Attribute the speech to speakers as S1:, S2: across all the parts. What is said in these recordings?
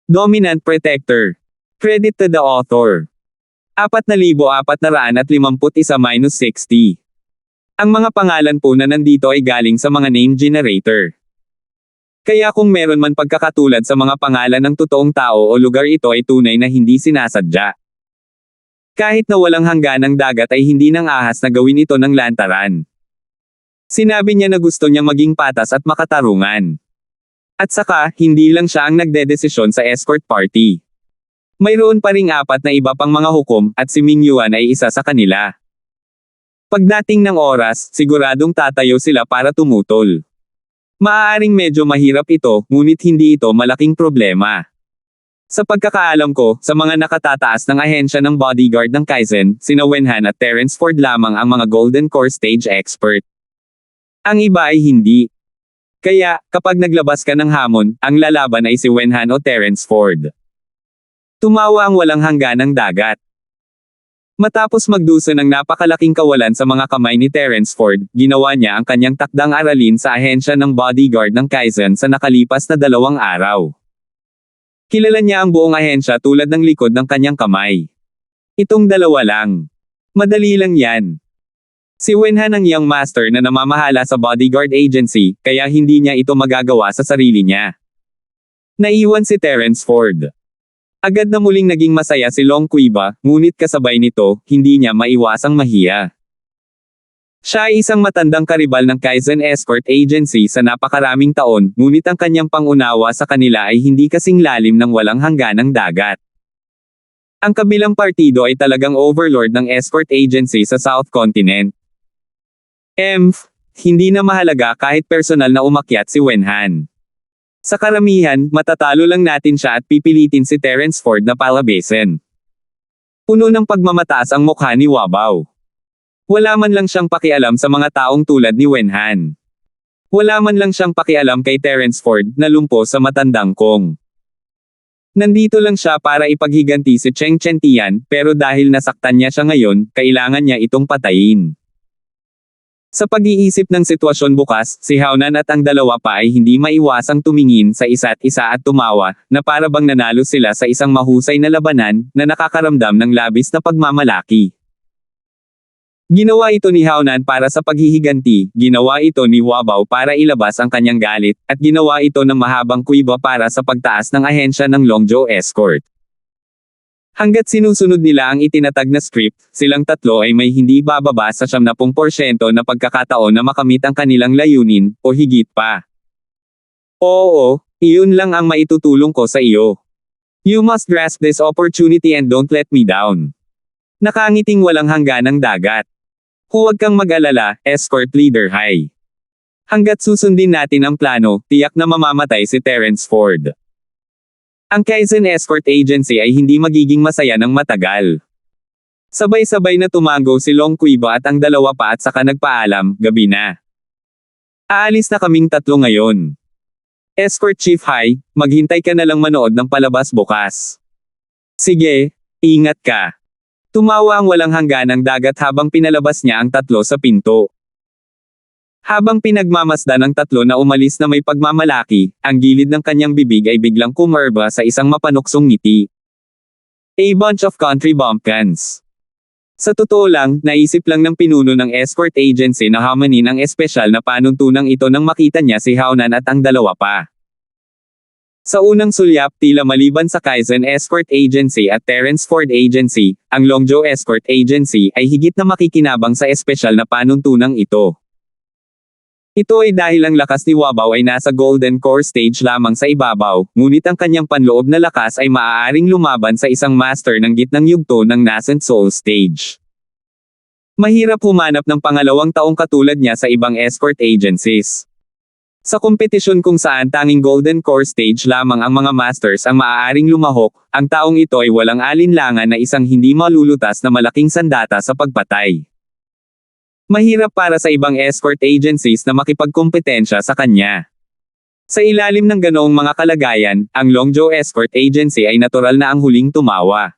S1: Dominant Protector. Credit to the author. 4,451-60. Ang mga pangalan po na nandito ay galing sa mga name generator. Kaya kung meron man pagkakatulad sa mga pangalan ng totoong tao o lugar, ito ay tunay na hindi sinasadya. Kahit na walang hangganang dagat ay hindi nang ahas na gawin ito ng lantaran. Sinabi niya na gusto niya maging patas at makatarungan. At saka, hindi lang siya ang nagdedesisyon sa escort party. Mayroon pa ring 4 na iba pang mga hukom, at si Ming Yuan ay isa sa kanila. Pagdating ng oras, siguradong tatayo sila para tumutol. Maaaring medyo mahirap ito, ngunit hindi ito malaking problema. Sa pagkakaalam ko, sa mga nakatataas ng ahensya ng bodyguard ng Kaizen, sina Wen Han at Terence Ford lamang ang mga Golden Core Stage expert. Ang iba ay hindi. Kaya, kapag naglabas ka ng hamon, ang lalaban ay si Wen Han o Terence Ford. Tumawa ang walang hangganang dagat. Matapos magdusa ng napakalaking kawalan sa mga kamay ni Terence Ford, ginawa niya ang kanyang takdang aralin sa ahensya ng bodyguard ng Kaizen sa nakalipas na 2 araw. Kilala niya ang buong ahensya tulad ng likod ng kanyang kamay. Itong 2 lang. Madali lang yan. Si Wen Han ang young master na namamahala sa bodyguard agency, kaya hindi niya ito magagawa sa sarili niya. Naiwan si Terence Ford. Agad na muling naging masaya si Long Quiba, ngunit kasabay nito, hindi niya maiwasang mahiya. Siya ay isang matandang karibal ng Kaizen Escort Agency sa napakaraming taon, ngunit ang kanyang pangunawa sa kanila ay hindi kasing lalim ng walang hangganang dagat. Ang kabilang partido ay talagang overlord ng escort agency sa South Continent. Hindi na mahalaga kahit personal na umakyat si Wen Han. Sa karamihan, matatalo lang natin siya at pipilitin si Terence Ford na palabasin. Puno ng pagmamataas ang mukha ni Wabaw. Wala man lang siyang pakialam sa mga taong tulad ni Wen Han. Wala man lang siyang pakialam kay Terence Ford na lumpo sa matandang Kong. Nandito lang siya para ipaghiganti si Cheng Chentian, pero dahil nasaktan niya siya ngayon, kailangan niya itong patayin. Sa pag-iisip ng sitwasyon bukas, si Haonan at ang 2 pa ay hindi maiwasang tumingin sa isa't isa at tumawa, na para bang nanalo sila sa isang mahusay na labanan, na nakakaramdam ng labis na pagmamalaki. Ginawa ito ni Haonan para sa paghihiganti, ginawa ito ni Wabaw para ilabas ang kanyang galit, at ginawa ito ng mahabang Quiba para sa pagtaas ng ahensya ng Longzhou Escort. Hanggat sinusunod nila ang itinatag na script, silang 3 ay may hindi bababa sa 70% na pagkakataon na makamit ang kanilang layunin, o higit pa. Oo, iyon lang ang maitutulong ko sa iyo. You must grasp this opportunity and don't let me down. Nakangiting walang hangganang dagat. Huwag kang mag-alala, Escort Leader Hai. Hanggat susundin natin ang plano, tiyak na mamamatay si Terence Ford. Ang Kaizen Escort Agency ay hindi magiging masaya ng matagal. Sabay-sabay na tumango si Long Quiba at ang 2 pa at saka nagpaalam, gabi na. Aalis na kaming 3 ngayon. Escort Chief Hai, maghintay ka na lang manood ng palabas bukas. Sige, ingat ka. Tumawa ang walang hangganang dagat habang pinalabas niya ang 3 sa pinto. Habang pinagmamasdan ng 3 na umalis na may pagmamalaki, ang gilid ng kanyang bibig ay biglang kumerba sa isang mapanuksong ngiti. A bunch of country bumpkins. Sa totoo lang, naisip lang ng pinuno ng escort agency na hamanin ang espesyal na panuntunang ito nang makita niya si Haonan at ang 2 pa. Sa unang sulyap, tila maliban sa Kaizen Escort Agency at Terence Ford Agency, ang Longzhou Escort Agency ay higit na makikinabang sa espesyal na panuntunang ito. Ito ay dahil ang lakas ni Wabaw ay nasa Golden Core Stage lamang sa ibabaw, ngunit ang kanyang panloob na lakas ay maaaring lumaban sa isang master ng gitnang yugto ng Nascent Soul Stage. Mahirap humanap ng pangalawang taong katulad niya sa ibang escort agencies. Sa kompetisyon kung saan tanging Golden Core Stage lamang ang mga masters ang maaaring lumahok, ang taong ito ay walang alinlangan na isang hindi malulutas na malaking sandata sa pagpatay. Mahirap para sa ibang escort agencies na makipagkompetensya sa kanya. Sa ilalim ng ganoong mga kalagayan, ang Longzhou Escort Agency ay natural na ang huling tumawa.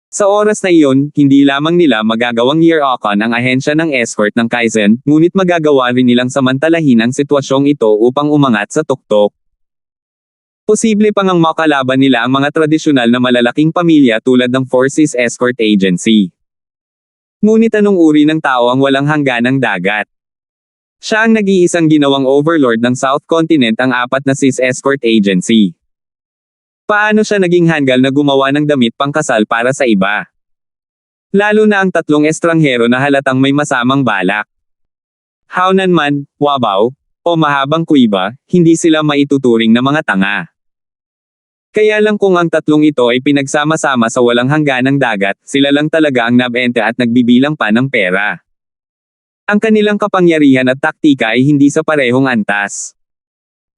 S1: Sa oras na iyon, hindi lamang nila magagawang year-okan ang ahensya ng escort ng Kaizen, ngunit magagawa rin nilang samantalahin ang sitwasyong ito upang umangat sa tuktok. Posible pang ang makalaban nila ang mga tradisyonal na malalaking pamilya tulad ng Forces Escort Agency. Ngunit anong uri ng tao ang walang hangganang dagat? Siya ang nag-iisang ginawang overlord ng South Continent ang apat na SIS Escort Agency. Paano siya naging hanggal na gumawa ng damit pangkasal para sa iba? Lalo na ang tatlong estranghero na halatang may masamang balak. Haunan man, Wabaw, o mahabang kuiba, hindi sila maituturing na mga tanga. Kaya lang kung ang tatlong ito ay pinagsama-sama sa walang hangganang dagat, sila lang talaga ang nabente at nagbibilang pa ng pera. Ang kanilang kapangyarihan at taktika ay hindi sa parehong antas.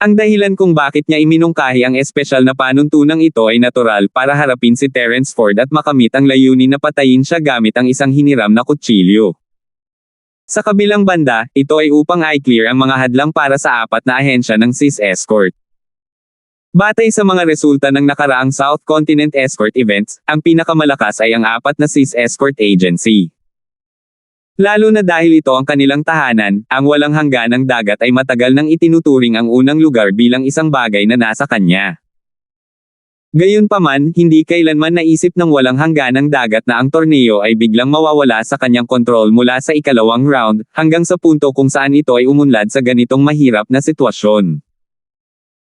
S1: Ang dahilan kung bakit niya iminungkahi ang espesyal na panuntunang ito ay natural para harapin si Terence Ford at makamit ang layunin na patayin siya gamit ang isang hiniram na kutsilyo. Sa kabilang banda, ito ay upang i-clear ang mga hadlang para sa apat na ahensya ng SIS Escort. Batay sa mga resulta ng nakaraang South Continent Escort events, ang pinakamalakas ay ang apat na SIS Escort Agency. Lalo na dahil ito ang kanilang tahanan, ang walang hangganang dagat ay matagal nang itinuturing ang unang lugar bilang isang bagay na nasa kanya. Gayunpaman, hindi kailanman naisip ng walang hangganang dagat na ang torneo ay biglang mawawala sa kanyang kontrol mula sa ikalawang round, hanggang sa punto kung saan ito ay umunlad sa ganitong mahirap na sitwasyon.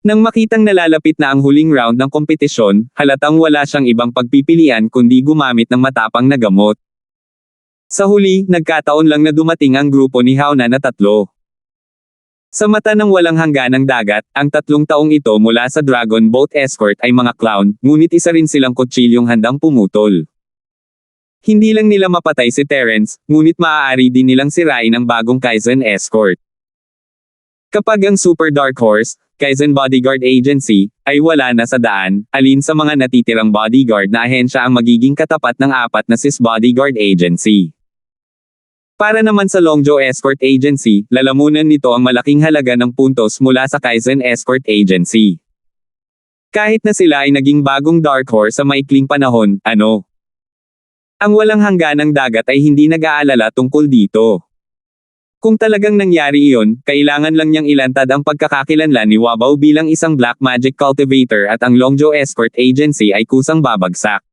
S1: Nang makitang nalalapit na ang huling round ng kompetisyon, halatang wala siyang ibang pagpipilian kundi gumamit ng matapang na gamot. Sa huli, nagkataon lang na dumating ang grupo ni Hauna na tatlo. Sa mata ng walang hangganang dagat, ang tatlong taong ito mula sa Dragon Boat Escort ay mga clown, ngunit isa rin silang kutsilyong handang pumutol. Hindi lang nila mapatay si Terence, ngunit maaari din nilang sirain ang bagong Kaizen Escort. Kapag ang Super Dark Horse, Kaizen Bodyguard Agency, ay wala na sa daan, alin sa mga natitirang bodyguard na ahensya ang magiging katapat ng apat na SIS Bodyguard Agency. Para naman sa Longzhou Escort Agency, lalamunan nito ang malaking halaga ng puntos mula sa Kaizen Escort Agency. Kahit na sila ay naging bagong Dark Horse sa maikling panahon, ang walang hangganang dagat ay hindi nag-aalala tungkol dito. Kung talagang nangyari iyon, kailangan lang niyang ilantad ang pagkakakilanlan ni Wabaw bilang isang Black Magic Cultivator at ang Longzhou Escort Agency ay kusang babagsak.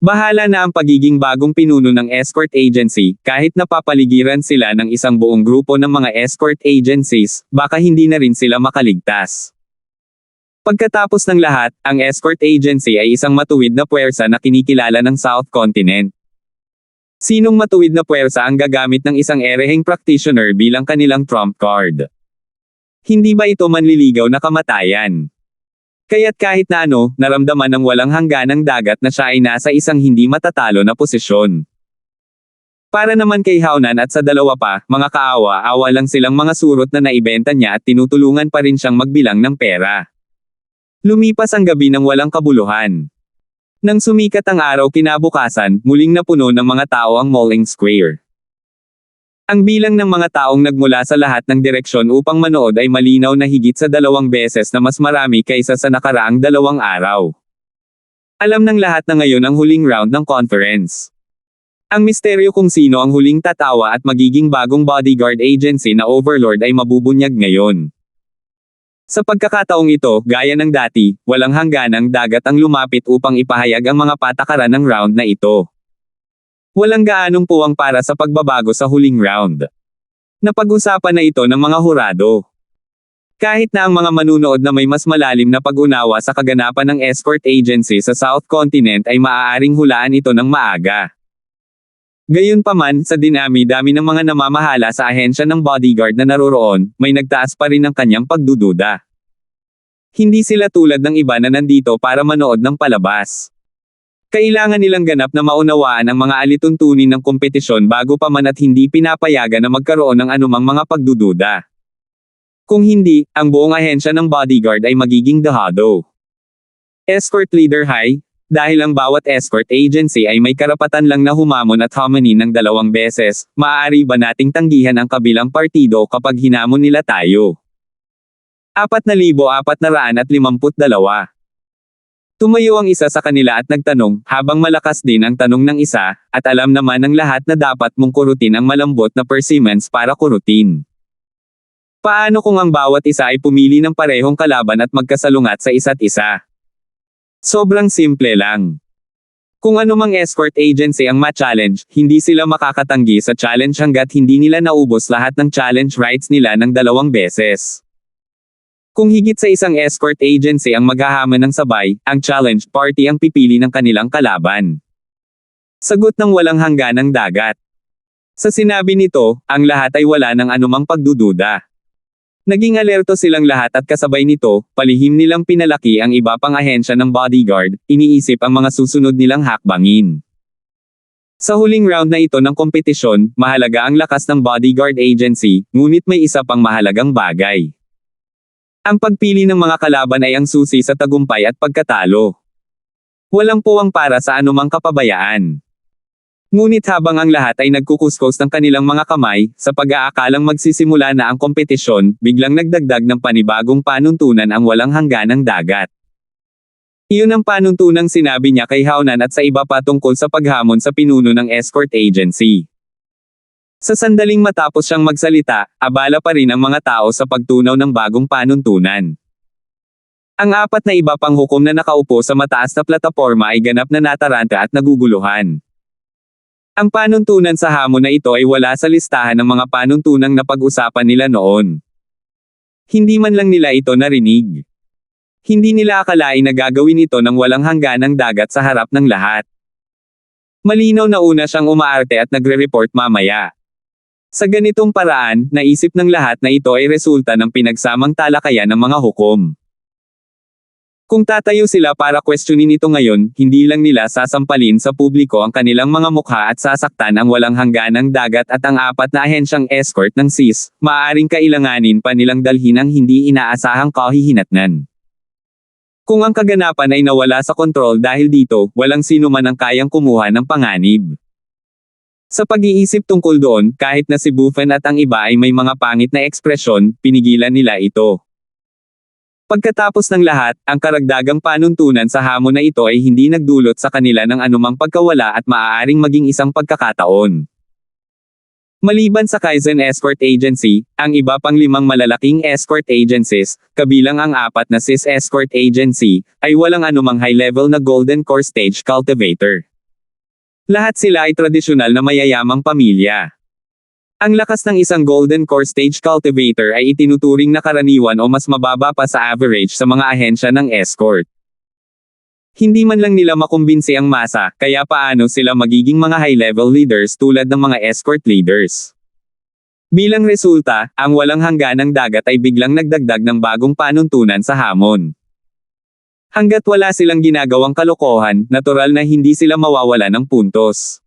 S1: Bahala na ang pagiging bagong pinuno ng Escort Agency, kahit napapaligiran sila ng isang buong grupo ng mga Escort Agencies, baka hindi na rin sila makaligtas. Pagkatapos ng lahat, ang Escort Agency ay isang matuwid na puwersa na kinikilala ng South Continent. Sinong matuwid na puwersa ang gagamit ng isang ereheng practitioner bilang kanilang trump card? Hindi ba ito manliligaw na kamatayan? Kaya't kahit na naramdaman ng walang hangganang dagat na siya ay nasa isang hindi matatalo na posisyon. Para naman kay Haunan at sa dalawa pa, mga kaawa-awa lang silang mga surot na naibenta niya at tinutulungan pa rin siyang magbilang ng pera. Lumipas ang gabi ng walang kabuluhan. Nang sumikat ang araw kinabukasan, muling napuno ng mga tao ang Mauling Square. Ang bilang ng mga taong nagmula sa lahat ng direksyon upang manood ay malinaw na higit sa 2 beses na mas marami kaysa sa nakaraang 2 araw. Alam ng lahat na ngayon ang huling round ng conference. Ang misteryo kung sino ang huling tatawa at magiging bagong bodyguard agency na overlord ay mabubunyag ngayon. Sa pagkakataong ito, gaya ng dati, walang hangganang dagat ang lumapit upang ipahayag ang mga patakaran ng round na ito. Walang gaanong puwang para sa pagbabago sa huling round. Napag-usapan na ito ng mga hurado. Kahit na ang mga manunood na may mas malalim na pag-unawa sa kaganapan ng escort agency sa South Continent ay maaaring hulaan ito ng maaga. Gayunpaman, sa dinami-dami ng mga namamahala sa ahensya ng bodyguard na naroroon, may nagtaas pa rin ang kanyang pagdududa. Hindi sila tulad ng iba na nandito para manood ng palabas. Kailangan nilang ganap na maunawaan ang mga alituntunin ng kompetisyon bago pa man at hindi pinapayagan na magkaroon ng anumang mga pagdududa. Kung hindi, ang buong ahensya ng bodyguard ay magiging dahado. Escort Leader High, dahil ang bawat escort agency ay may karapatan lang na humamon at humanin ng 2 beses, maaari ba nating tanggihan ang kabilang partido kapag hinamon nila tayo? 4,452. Tumayo ang isa sa kanila at nagtanong, habang malakas din ang tanong ng isa, at alam naman ng lahat na dapat mong kurutin ang malambot na persimmons para kurutin. Paano kung ang bawat isa ay pumili ng parehong kalaban at magkasalungat sa isa't isa? Sobrang simple lang. Kung anumang escort agency ang ma-challenge, hindi sila makakatanggi sa challenge hanggat hindi nila naubos lahat ng challenge rights nila ng 2 beses. Kung higit sa isang escort agency ang maghahamon ng sabay, ang challenge party ang pipili ng kanilang kalaban. Sagot ng walang hangganang dagat. Sa sinabi nito, ang lahat ay wala ng anumang pagdududa. Naging alerto silang lahat at kasabay nito, palihim nilang pinalaki ang iba pang ahensya ng bodyguard, iniisip ang mga susunod nilang hakbangin. Sa huling round na ito ng kompetisyon, mahalaga ang lakas ng bodyguard agency, ngunit may isa pang mahalagang bagay. Ang pagpili ng mga kalaban ay ang susi sa tagumpay at pagkatalo. Walang puwang para sa anumang kapabayaan. Ngunit habang ang lahat ay nagkukuskos ng kanilang mga kamay, sa pag-aakalang magsisimula na ang kompetisyon, biglang nagdagdag ng panibagong panuntunan ang walang hangganang dagat. Iyon ang panuntunang sinabi niya kay Haunan at sa iba pa tungkol sa paghamon sa pinuno ng escort agency. Sa sandaling matapos siyang magsalita, abala pa rin ang mga tao sa pagtunaw ng bagong panuntunan. Ang 4 na iba pang hukom na nakaupo sa mataas na plataporma ay ganap na nataranta at naguguluhan. Ang panuntunan sa hamon na ito ay wala sa listahan ng mga panuntunang napag-usapan nila noon. Hindi man lang nila ito narinig. Hindi nila akalain na gagawin ito ng walang hangganang dagat sa harap ng lahat. Malinaw na una siyang umaarte at nagre-report mamaya. Sa ganitong paraan, naisip ng lahat na ito ay resulta ng pinagsamang talakayan ng mga hukom. Kung tatayo sila para questionin ito ngayon, hindi lang nila sasampalin sa publiko ang kanilang mga mukha at sasaktan ang walang hangganang dagat at ang 4 na ahensyang escort ng SIS, maaaring kailanganin pa nilang dalhin ang hindi inaasahang kahihinatnan. Kung ang kaganapan ay nawala sa kontrol dahil dito, walang sino man ang kayang kumuha ng panganib. Sa pag-iisip tungkol doon, kahit na si Buffen at ang iba ay may mga pangit na ekspresyon, pinigilan nila ito. Pagkatapos ng lahat, ang karagdagang panuntunan sa hamon na ito ay hindi nagdulot sa kanila ng anumang pagkawala at maaaring maging isang pagkakataon. Maliban sa Kaizen Escort Agency, ang iba pang 5 malalaking escort agencies, kabilang ang 4 na SIS Escort Agency, ay walang anumang high-level na Golden Core Stage Cultivator. Lahat sila ay tradisyonal na mayayamang pamilya. Ang lakas ng isang Golden Core Stage Cultivator ay itinuturing na karaniwan o mas mababa pa sa average sa mga ahensya ng escort. Hindi man lang nila makumbinsi ang masa, kaya paano sila magiging mga high-level leaders tulad ng mga escort leaders. Bilang resulta, ang walang hangganang dagat ay biglang nagdagdag ng bagong panuntunan sa hamon. Hanggat wala silang ginagawang kalokohan, natural na hindi sila mawawala ng puntos.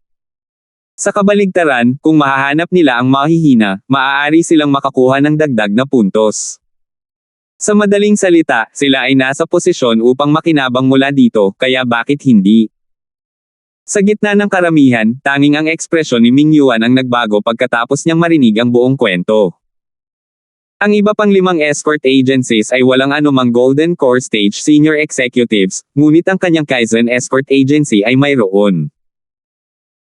S1: Sa kabaligtaran, kung mahahanap nila ang mahihina, maaari silang makakuha ng dagdag na puntos. Sa madaling salita, sila ay nasa posisyon upang makinabang mula dito, kaya bakit hindi? Sa gitna ng karamihan, tanging ang ekspresyon ni Ming Yuan ang nagbago pagkatapos niyang marinig ang buong kwento. Ang iba pang 5 escort agencies ay walang anumang Golden Core Stage Senior Executives, ngunit ang kanyang Kaizen Escort Agency ay mayroon.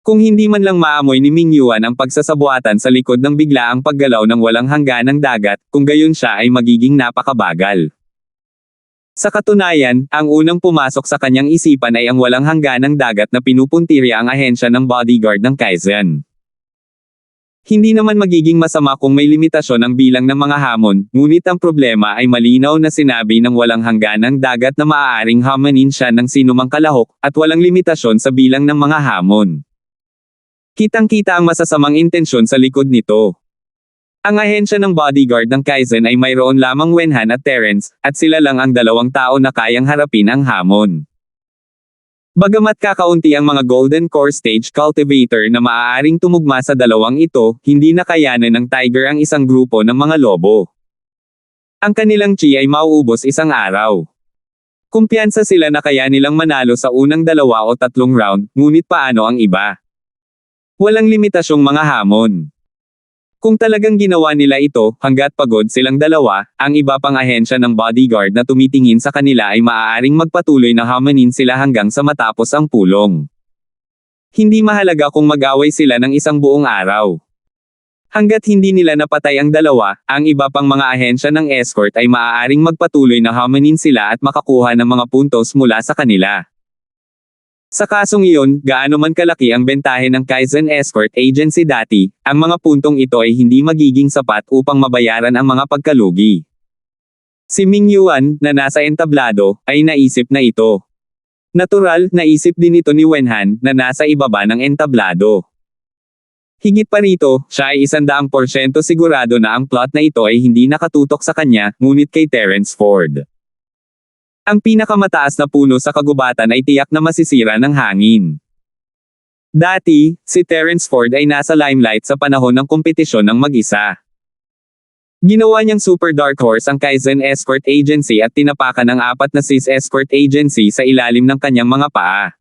S1: Kung hindi man lang maamoy ni Ming Yuan ang pagsasabuatan sa likod ng biglaang paggalaw ng walang hangganang dagat, kung gayon siya ay magiging napakabagal. Sa katunayan, ang unang pumasok sa kanyang isipan ay ang walang hangganang dagat na pinupuntirya ang ahensya ng bodyguard ng Kaizen. Hindi naman magiging masama kung may limitasyon ang bilang ng mga hamon, ngunit ang problema ay malinaw na sinabi ng walang hangganang dagat na maaaring hamanin siya ng sinumang kalahok, at walang limitasyon sa bilang ng mga hamon. Kitang-kita ang masasamang intensyon sa likod nito. Ang ahensya ng bodyguard ng Kaizen ay mayroon lamang Wenhan at Terence, at sila lang ang 2 tao na kayang harapin ang hamon. Bagamat kakaunti ang mga Golden Core Stage Cultivator na maaaring tumugma sa 2 ito, hindi nakayanan ng Tiger ang isang grupo ng mga lobo. Ang kanilang chi ay mauubos isang araw. Kumpiyansa sila na kaya nilang manalo sa unang 2 o 3 round, ngunit paano ang iba? Walang limitasyong mga hamon. Kung talagang ginawa nila ito, hanggat pagod silang 2, ang iba pang ahensya ng bodyguard na tumitingin sa kanila ay maaaring magpatuloy na hamanin sila hanggang sa matapos ang pulong. Hindi mahalaga kung mag-away sila ng isang buong araw. Hanggat hindi nila napatay ang dalawa, ang iba pang mga ahensya ng escort ay maaaring magpatuloy na hamanin sila at makakuha ng mga puntos mula sa kanila. Sa kasong iyon, gaano man kalaki ang bentahe ng Kaizen Escort Agency dati, ang mga puntong ito ay hindi magiging sapat upang mabayaran ang mga pagkalugi. Si Ming Yuan, na nasa entablado, ay naisip na ito. Natural, naisip din ito ni Wenhan, na nasa ibaba ng entablado. Higit pa rito, siya ay 100% sigurado na ang plot na ito ay hindi nakatutok sa kanya, ngunit kay Terence Ford. Ang pinakamataas na puno sa kagubatan ay tiyak na masisira ng hangin. Dati, si Terence Ford ay nasa limelight sa panahon ng kompetisyon ng mag-isa. Ginawa niyang super dark horse ang Kaizen Escort Agency at tinapakan ng 4 na sis escort agency sa ilalim ng kanyang mga paa.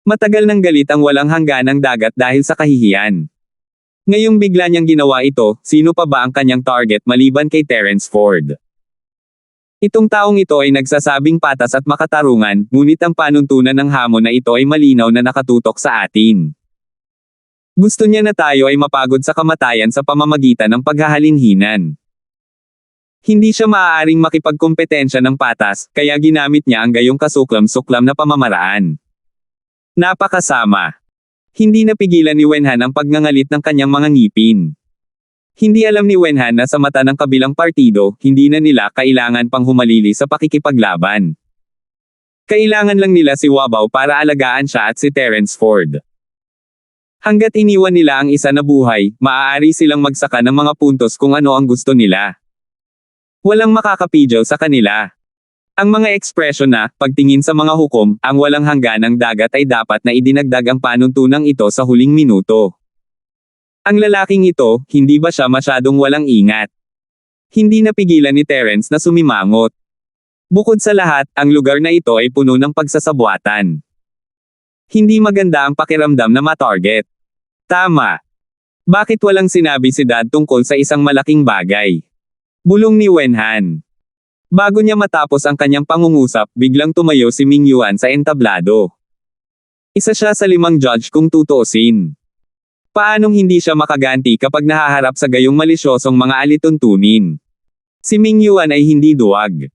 S1: Matagal nang galit ang walang hangganang dagat dahil sa kahihiyan. Ngayong bigla niyang ginawa ito, sino pa ba ang kanyang target maliban kay Terence Ford? Itong taong ito ay nagsasabing patas at makatarungan, ngunit ang panuntunan ng hamon na ito ay malinaw na nakatutok sa atin. Gusto niya na tayo ay mapagod sa kamatayan sa pamamagitan ng paghahalinhinan. Hindi siya maaaring makipagkompetensya ng patas, kaya ginamit niya ang gayong kasuklam-suklam na pamamaraan. Napakasama. Hindi napigilan ni Wenhan ang pagngangalit ng kanyang mga ngipin. Hindi alam ni Wenhan na sa mata ng kabilang partido, hindi na nila kailangan pang humalili sa pakikipaglaban. Kailangan lang nila si Wabaw para alagaan siya at si Terence Ford. Hanggat iniwan nila ang isa na buhay, maaari silang magsaka ng mga puntos kung ano ang gusto nila. Walang makakapidyaw sa kanila. Ang mga ekspresyon na, pagtingin sa mga hukom, ang walang hangganang dagat ay dapat na idinagdag ang panuntunang ito sa huling minuto. Ang lalaking ito, hindi ba siya masyadong walang ingat? Hindi napigilan ni Terence na sumimangot. Bukod sa lahat, ang lugar na ito ay puno ng pagsasabwatan. Hindi maganda ang pakiramdam na matarget. Tama. Bakit walang sinabi si Dad tungkol sa isang malaking bagay? Bulong ni Wenhan. Bago niya matapos ang kanyang pangungusap, biglang tumayo si Ming Yuan sa entablado. Isa siya sa 5 judge kung tutuusin. Paanong hindi siya makaganti kapag nahaharap sa gayong malisyosong mga alituntunin? Si Ming Yuan ay hindi duwag.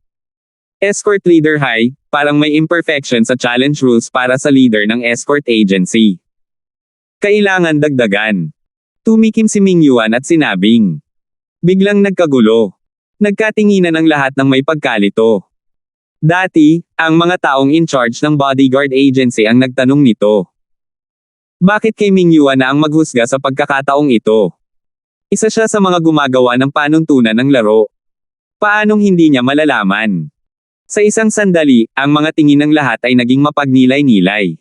S1: Escort leader high, parang may imperfection sa challenge rules para sa leader ng escort agency. Kailangan dagdagan. Tumikim si Ming Yuan at sinabing. Biglang nagkagulo. Nagkatinginan ang lahat ng may pagkalito. Dati, ang mga taong in charge ng bodyguard agency ang nagtanong nito. Bakit kay Ming Yuan na ang maghusga sa pagkakataong ito? Isa siya sa mga gumagawa ng panuntunan ng laro. Paanong hindi niya malalaman? Sa isang sandali, ang mga tingin ng lahat ay naging mapagnilay-nilay.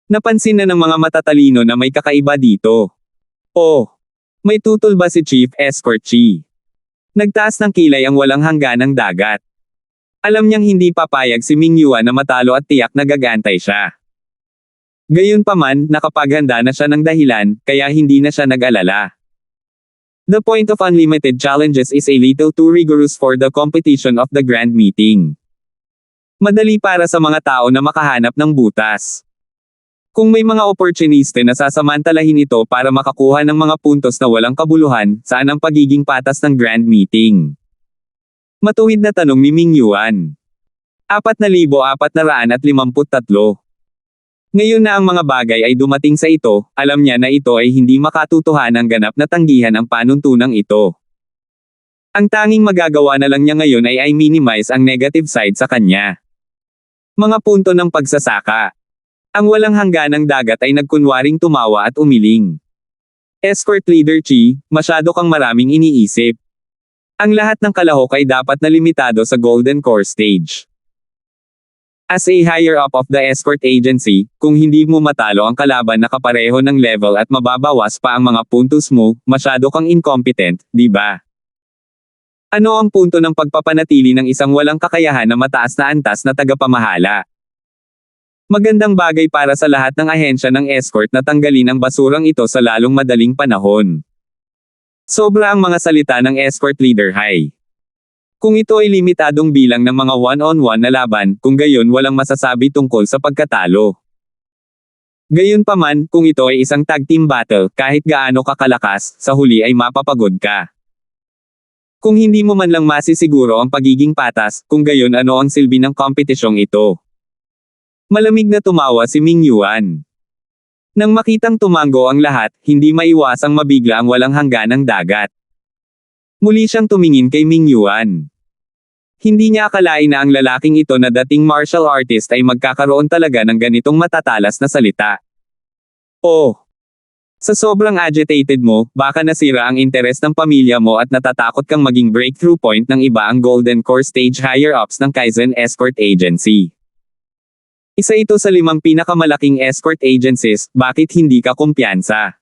S1: Napansin na ng mga matatalino na may kakaiba dito. Oh! May tutol ba si Chief Escort Chi? Nagtaas ng kilay ang walang hangganang dagat. Alam niyang hindi papayag si Ming Yuan na matalo at tiyak na gagantay siya. Gayunpaman, nakapaghanda na siya ng dahilan, kaya hindi na siya nag-alala. The point of unlimited challenges is a little too rigorous for the competition of the grand meeting. Madali para sa mga tao na makahanap ng butas. Kung may mga opportuniste na sasamantalahin ito para makakuha ng mga puntos na walang kabuluhan, saan ang pagiging patas ng grand meeting? Matuwid na tanong ni Ming Yuan. 4,453. Ngayon na ang mga bagay ay dumating sa ito, alam niya na ito ay hindi makatutuhanang ganap na tanggihan ang panuntunang ito. Ang tanging magagawa na lang niya ngayon ay minimize ang negative side sa kanya. Mga punto ng pagsasaka. Ang walang hangganang dagat ay nagkunwaring tumawa at umiling. Escort Leader Chi, masyado kang maraming iniisip. Ang lahat ng kalahok ay dapat na limitado sa Golden Core Stage. As a higher-up of the escort agency, kung hindi mo matalo ang kalaban na kapareho ng level at mababawas pa ang mga puntos mo, masyado kang incompetent, di ba? Ano ang punto ng pagpapanatili ng isang walang kakayahan na mataas na antas na tagapamahala? Magandang bagay para sa lahat ng ahensya ng escort na tanggalin ang basurang ito sa lalong madaling panahon. Sobra ang mga salita ng escort leader high. Kung ito ay limitadong bilang ng mga one-on-one na laban, kung gayon walang masasabi tungkol sa pagkatalo. Gayunpaman, kung ito ay isang tag team battle, kahit gaano ka kalakas, sa huli ay mapapagod ka. Kung hindi mo man lang masisiguro ang pagiging patas, kung gayon ano ang silbi ng kompetisyong ito. Malamig na tumawa si Ming Yuan. Nang makitang tumango ang lahat, hindi maiwasang mabigla ang walang hangganang dagat. Muli siyang tumingin kay Ming Yuan. Hindi niya akalain na ang lalaking ito na dating martial artist ay magkakaroon talaga ng ganitong matatalas na salita. Oh! Sa sobrang agitated mo, baka nasira ang interes ng pamilya mo at natatakot kang maging breakthrough point ng iba ang Golden Core Stage higher-ups ng Kaizen Escort Agency. Isa ito sa 5 pinakamalaking escort agencies, bakit hindi ka kumpiyansa?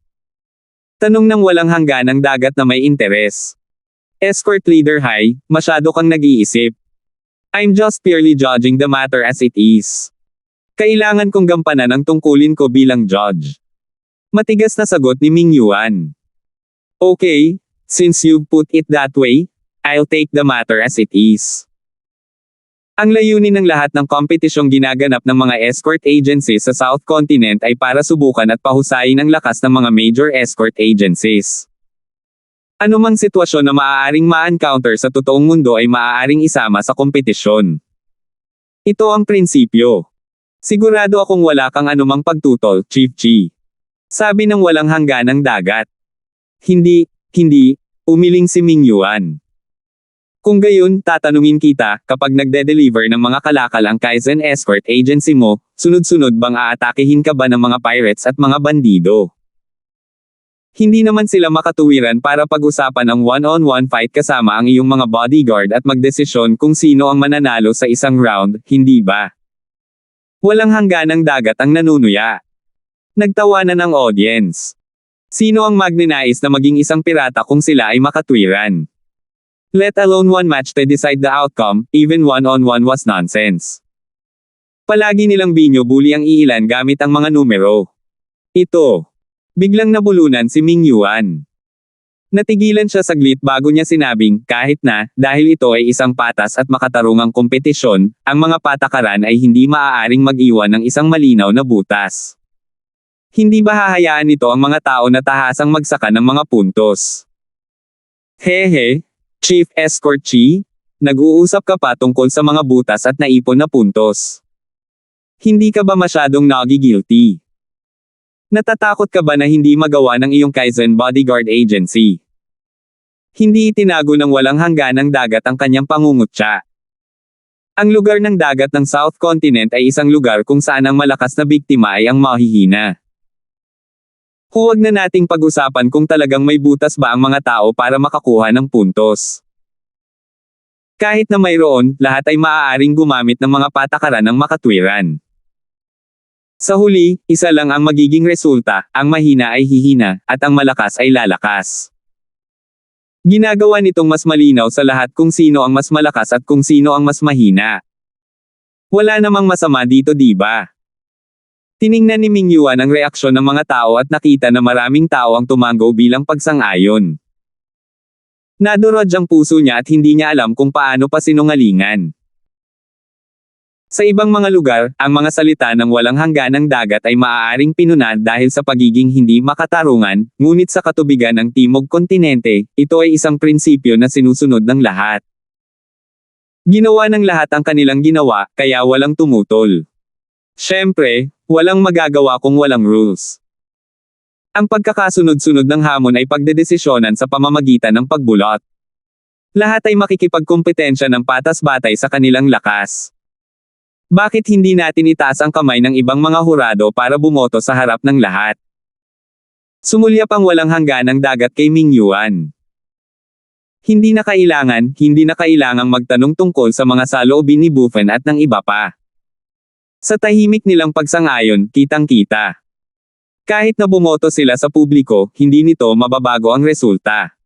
S1: Tanong ng walang hangganang dagat na may interes. Escort Leader High, masyado kang nag-iisip. I'm just purely judging the matter as it is. Kailangan kong gampanan ang tungkulin ko bilang judge. Matigas na sagot ni Ming Yuan. Okay, since you put it that way, I'll take the matter as it is. Ang layunin ng lahat ng kompetisyong ginaganap ng mga escort agencies sa South Continent ay para subukan at pahusayin ang lakas ng mga major escort agencies. Anumang sitwasyon na maaaring ma-encounter sa totoong mundo ay maaaring isama sa kompetisyon. Ito ang prinsipyo. Sigurado akong wala kang anumang pagtutol, Chief Chi. Sabi ng walang hangganang dagat. Hindi, umiling si Ming Yuan. Kung gayon, tatanungin kita, kapag nagde-deliver ng mga kalakal ang Kaizen Escort Agency mo, sunod-sunod bang aatakihin ka ba ng mga pirates at mga bandido? Hindi naman sila makatuwiran para pag-usapan ang one-on-one fight kasama ang iyong mga bodyguard at magdesisyon kung sino ang mananalo sa isang round, hindi ba? Walang hangganang dagat ang nanunuya. Nagtawanan ang audience. Sino ang magninais na maging isang pirata kung sila ay makatwiran? Let alone one match to decide the outcome, even one-on-one was nonsense. Palagi nilang binubuli ang iilan gamit ang mga numero. Ito. Biglang nabulunan si Ming Yuan. Natigilan siya saglit bago niya sinabing, kahit na, dahil ito ay isang patas at makatarungang kompetisyon, ang mga patakaran ay hindi maaaring mag-iwan ng isang malinaw na butas. Hindi ba hahayaan nito ang mga tao na tahasang magsaka ng mga puntos? Hehe, Chief Escort Chi, nag-uusap ka pa tungkol sa mga butas at naipon na puntos. Hindi ka ba masyadong nagi-guilty? Natatakot ka ba na hindi magawa ng iyong Kaizen Bodyguard Agency? Hindi itinago ng walang hangganang dagat ang kanyang pangungutya. Ang lugar ng dagat ng South Continent ay isang lugar kung saan ang malakas na biktima ay ang mahihina. Huwag na nating pag-usapan kung talagang may butas ba ang mga tao para makakuha ng puntos. Kahit na mayroon, lahat ay maaaring gumamit ng mga patakaran ng makatwiran. Sa huli, isa lang ang magiging resulta, ang mahina ay hihina, at ang malakas ay lalakas. Ginagawa nitong mas malinaw sa lahat kung sino ang mas malakas at kung sino ang mas mahina. Wala namang masama dito, di ba? Tiningnan ni Ming Yuan ang reaksyon ng mga tao at nakita na maraming tao ang tumango bilang pagsang-ayon. Nadurog ang puso niya at hindi niya alam kung paano pa sinungalingan. Sa ibang mga lugar, ang mga salita ng walang hangganang dagat ay maaaring pinuna dahil sa pagiging hindi makatarungan, ngunit sa katubigan ng Timog Kontinente, ito ay isang prinsipyo na sinusunod ng lahat. Ginawa ng lahat ang kanilang ginawa, kaya walang tumutol. Siyempre, walang magagawa kung walang rules. Ang pagkakasunod-sunod ng hamon ay pagdedesisyonan sa pamamagitan ng pagbulot. Lahat ay makikipagkompetensya ng patas batay sa kanilang lakas. Bakit hindi natin itaas ang kamay ng ibang mga hurado para bumoto sa harap ng lahat? Sumulyap ang walang hangganang dagat kay Ming Yuan. Hindi na kailangang magtanong tungkol sa mga saloobin ni Buffen at ng iba pa. Sa tahimik nilang pagsang-ayon, kitang-kita. Kahit na bumoto sila sa publiko, hindi nito mababago ang resulta.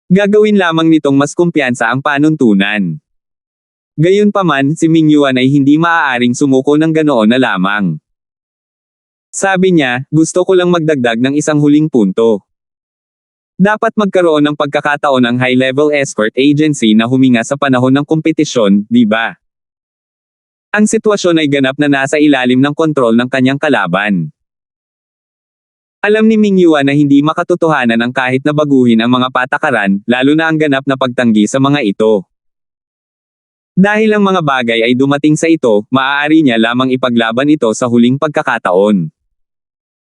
S1: Gagawin lamang nitong mas kumpiyansa ang panuntunan. Gayunpaman, si Ming Yuan ay hindi maaaring sumuko ng ganoon na lamang. Sabi niya, gusto ko lang magdagdag ng isang huling punto. Dapat magkaroon ng pagkakataon ang high-level escort agency na huminga sa panahon ng kompetisyon, di ba? Ang sitwasyon ay ganap na nasa ilalim ng kontrol ng kanyang kalaban. Alam ni Ming Yuan na hindi makatotohanan ang kahit na baguhin ang mga patakaran, lalo na ang ganap na pagtanggi sa mga ito. Dahil ang mga bagay ay dumating sa ito, maaari niya lamang ipaglaban ito sa huling pagkakataon.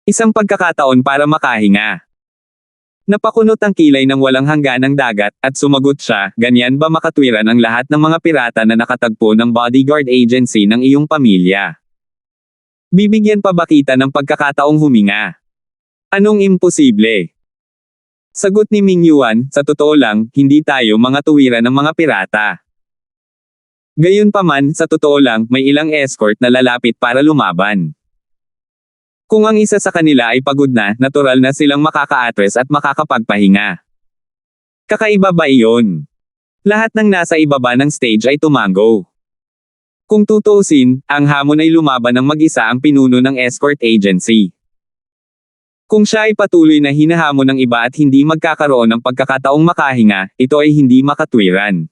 S1: Isang pagkakataon para makahinga. Napakunot ang kilay ng walang hangganang dagat, at sumagot siya, ganyan ba makatwiran ang lahat ng mga pirata na nakatagpo ng bodyguard agency ng iyong pamilya? Bibigyan pa ba kita ng pagkakataong huminga? Anong imposible? Sagot ni Ming Yuan, sa totoo lang, hindi tayo mga tuwiran ng mga pirata. Gayunpaman, sa totoo lang, may ilang escort na lalapit para lumaban. Kung ang isa sa kanila ay pagod na, natural na silang makaka-address at makakapagpahinga. Kakaiba ba iyon? Lahat ng nasa ibaba ng stage ay tumango. Kung tutuusin, ang hamon ay lumaban ng mag-isa ang pinuno ng escort agency. Kung siya ay patuloy na hinahamon ng iba at hindi magkakaroon ng pagkakataong makahinga, ito ay hindi makatwiran.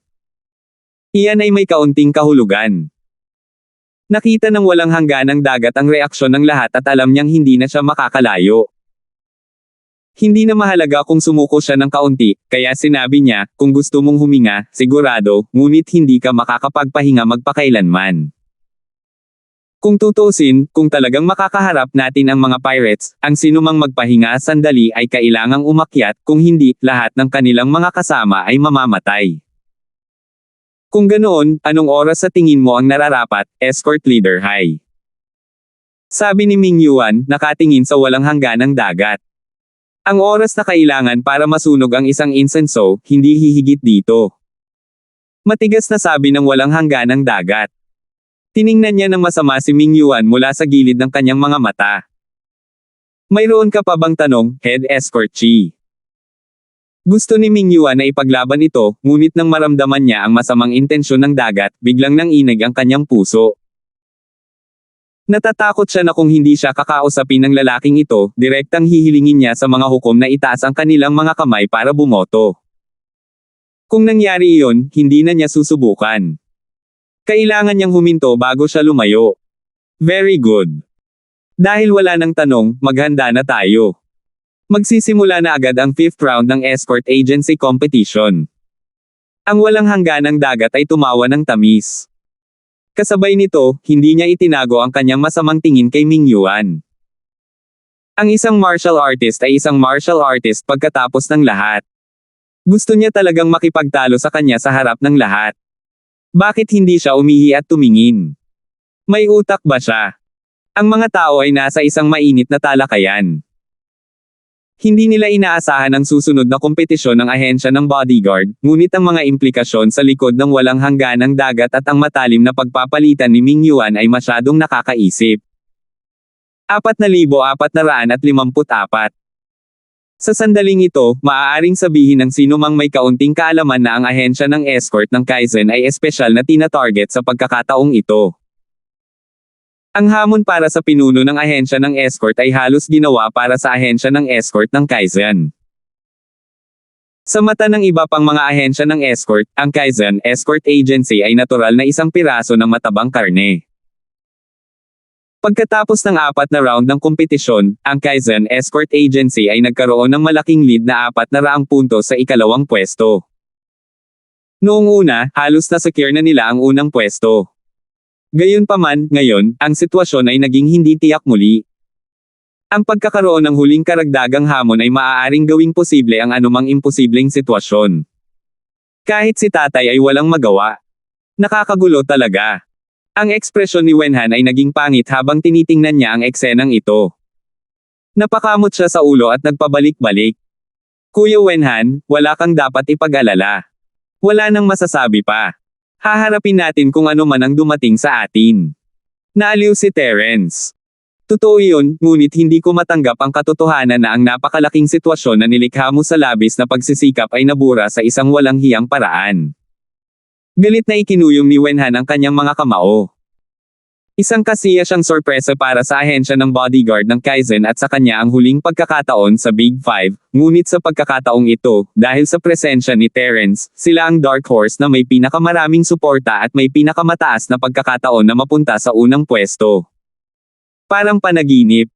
S1: Iyan ay may kaunting kahulugan. Nakita ng walang hangganang dagat ang reaksyon ng lahat at alam niyang hindi na siya makakalayo. Hindi na mahalaga kung sumuko siya ng kaunti, kaya sinabi niya, kung gusto mong huminga, sigurado, ngunit hindi ka makakapagpahinga magpakailanman. Kung tutuusin, kung talagang makakaharap natin ang mga pirates, ang sinumang magpahinga sandali ay kailangang umakyat, kung hindi, lahat ng kanilang mga kasama ay mamamatay. Kung ganoon, anong oras sa tingin mo ang nararapat, Escort Leader Hai? Sabi ni Ming Yuan, nakatingin sa walang hangganang dagat. Ang oras na kailangan para masunog ang isang insenso, hindi hihigit dito. Matigas na sabi ng walang hangganang dagat. Tiningnan niya ng masama si Ming Yuan mula sa gilid ng kanyang mga mata. Mayroon ka pa bang tanong, Head Escort Chi? Gusto ni Ming Yuan na ipaglaban ito, ngunit nang maramdaman niya ang masamang intensyon ng dagat, biglang nanginig ang kanyang puso. Natatakot siya na kung hindi siya kakausapin ng lalaking ito, direktang hihilingin niya sa mga hukom na itaas ang kanilang mga kamay para bumoto. Kung nangyari iyon, hindi na niya susubukan. Kailangan niyang huminto bago siya lumayo. Very good. Dahil wala nang tanong, maghanda na tayo. Magsisimula na agad ang 5th round ng Escort Agency Competition. Ang walang hangganang dagat ay tumawa ng tamis. Kasabay nito, hindi niya itinago ang kanyang masamang tingin kay Ming Yuan. Ang isang martial artist ay isang martial artist pagkatapos ng lahat. Gusto niya talagang makipagtalo sa kanya sa harap ng lahat. Bakit hindi siya umihi at tumingin? May utak ba siya? Ang mga tao ay nasa isang mainit na talakayan. Hindi nila inaasahan ang susunod na kompetisyon ng ahensya ng bodyguard, ngunit ang mga implikasyon sa likod ng walang hangganang dagat at ang matalim na pagpapalitan ni Ming Yuan ay masyadong nakakaisip. 4,454. Sa sandaling ito, maaaring sabihin ng sinumang may kaunting kaalaman na ang ahensya ng escort ng Kaizen ay espesyal na tina-target sa pagkakataong ito. Ang hamon para sa pinuno ng ahensya ng escort ay halos ginawa para sa ahensya ng escort ng Kaizen. Sa mata ng iba pang mga ahensya ng escort, ang Kaizen Escort Agency ay natural na isang piraso ng matabang karne. Pagkatapos ng 4 na round ng kompetisyon, ang Kaizen Escort Agency ay nagkaroon ng malaking lead na 400 puntos sa ikalawang pwesto. Noong una, halos na-secure na nila ang unang pwesto. Gayunpaman, ngayon, ang sitwasyon ay naging hindi tiyak muli. Ang pagkakaroon ng huling karagdagang hamon ay maaaring gawing posible ang anumang imposibleng sitwasyon. Kahit si tatay ay walang magawa. Nakakagulo talaga. Ang ekspresyon ni Wenhan ay naging pangit habang tinitingnan niya ang eksenang ito. Napakamot siya sa ulo at nagpabalik-balik. Kuya Wenhan, wala kang dapat ipag-alala. Wala nang masasabi pa. Haharapin natin kung ano man ang dumating sa atin. Naaliw si Terence. Totoo yun, ngunit hindi ko matanggap ang katotohanan na ang napakalaking sitwasyon na nilikha mo sa labis na pagsisikap ay nabura sa isang walang hiyang paraan. Galit na ikinuyom ni Wenhan ang kanyang mga kamao. Isang kasiya siyang sorpresa para sa ahensya ng bodyguard ng Kaizen at sa kanya ang huling pagkakataon sa Big Five, ngunit sa pagkakataong ito, dahil sa presensya ni Terrence, sila ang dark horse na may pinakamaraming suporta at may pinakamataas na pagkakataon na mapunta sa unang pwesto. Parang panaginip.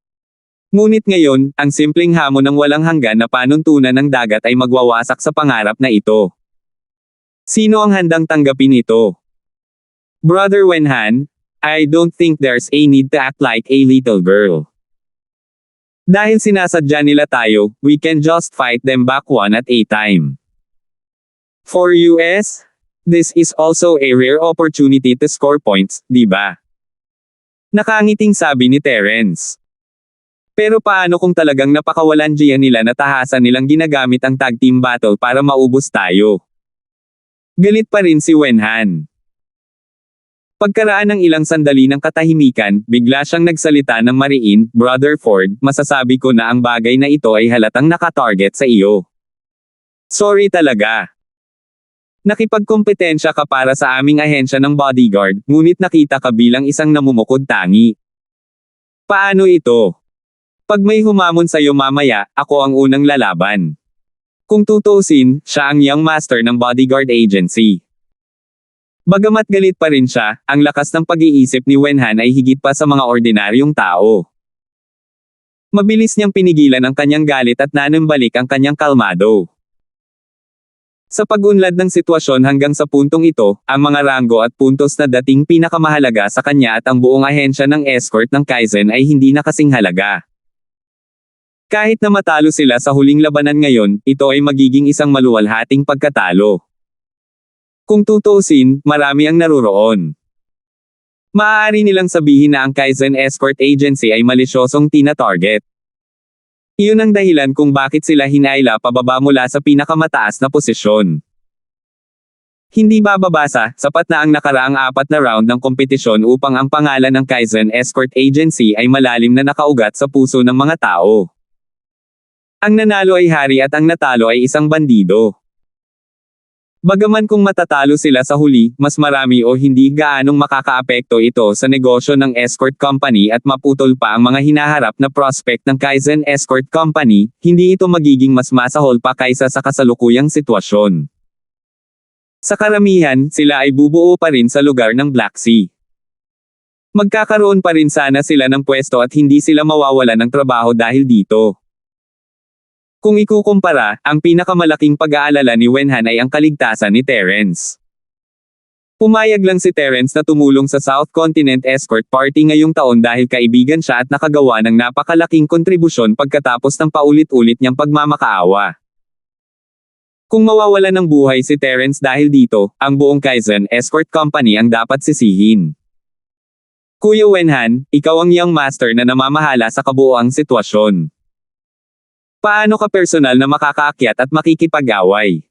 S1: Ngunit ngayon, ang simpleng hamon ng walang hanggan na panuntunan ng dagat ay magwawasak sa pangarap na ito. Sino ang handang tanggapin ito? Brother Wenhan, I don't think there's a need to act like a little girl. Dahil sinasadya nila tayo, we can just fight them back one at a time. For US, this is also a rare opportunity to score points, di ba? Nakangiting sabi ni Terrence. Pero paano kung talagang napakawalandiya nila na tahasan nilang ginagamit ang tag team battle para maubos tayo? Galit pa rin si Wenhan. Pagkaraan ng ilang sandali ng katahimikan, bigla siyang nagsalita ng mariin, Brother Ford, masasabi ko na ang bagay na ito ay halatang nakatarget sa iyo. Sorry talaga. Nakipagkompetensya ka para sa aming ahensya ng bodyguard, ngunit nakita ka bilang isang namumukod tangi. Paano ito? Pag may humamon sa'yo mamaya, ako ang unang lalaban. Kung tutuusin, siya ang young master ng bodyguard agency. Bagamat galit pa rin siya, ang lakas ng pag-iisip ni Wenhan ay higit pa sa mga ordinaryong tao. Mabilis niyang pinigilan ang kanyang galit at nanambalik ang kanyang kalmado. Sa pag-unlad ng sitwasyon hanggang sa puntong ito, ang mga ranggo at puntos na dating pinakamahalaga sa kanya at ang buong ahensya ng escort ng Kaizen ay hindi na kasing halaga. Kahit na matalo sila sa huling labanan ngayon, ito ay magiging isang maluwalhating pagkatalo. Kung tutuusin, marami ang naruroon. Maaari nilang sabihin na ang Kaizen Escort Agency ay malisyosong tina-target. Iyon ang dahilan kung bakit sila hinaila pababa mula sa pinakamataas na posisyon. Hindi bababasa, sapat na ang nakaraang 4 na round ng kompetisyon upang ang pangalan ng Kaizen Escort Agency ay malalim na nakaugat sa puso ng mga tao. Ang nanalo ay hari at ang natalo ay isang bandido. Bagaman kung matatalo sila sa huli, mas marami o hindi gaanong makakaapekto ito sa negosyo ng escort company at maputol pa ang mga hinaharap na prospect ng Kaizen Escort Company, hindi ito magiging mas masahol pa kaysa sa kasalukuyang sitwasyon. Sa karamihan, sila ay bubuo pa rin sa lugar ng Black Sea. Magkakaroon pa rin sana sila ng pwesto at hindi sila mawawala ng trabaho dahil dito. Kung ikukumpara, ang pinakamalaking pag-aalala ni Wenhan ay ang kaligtasan ni Terrence. Pumayag lang si Terrence na tumulong sa South Continent Escort Party ngayong taon dahil kaibigan siya at nakagawa ng napakalaking kontribusyon pagkatapos ng paulit-ulit niyang pagmamakaawa. Kung mawawala ng buhay si Terrence dahil dito, ang buong Kaizen Escort Company ang dapat sisihin. Kuya Wenhan, ikaw ang young master na namamahala sa kabuoang sitwasyon. Paano ka personal na makakaakyat at makikipag-away?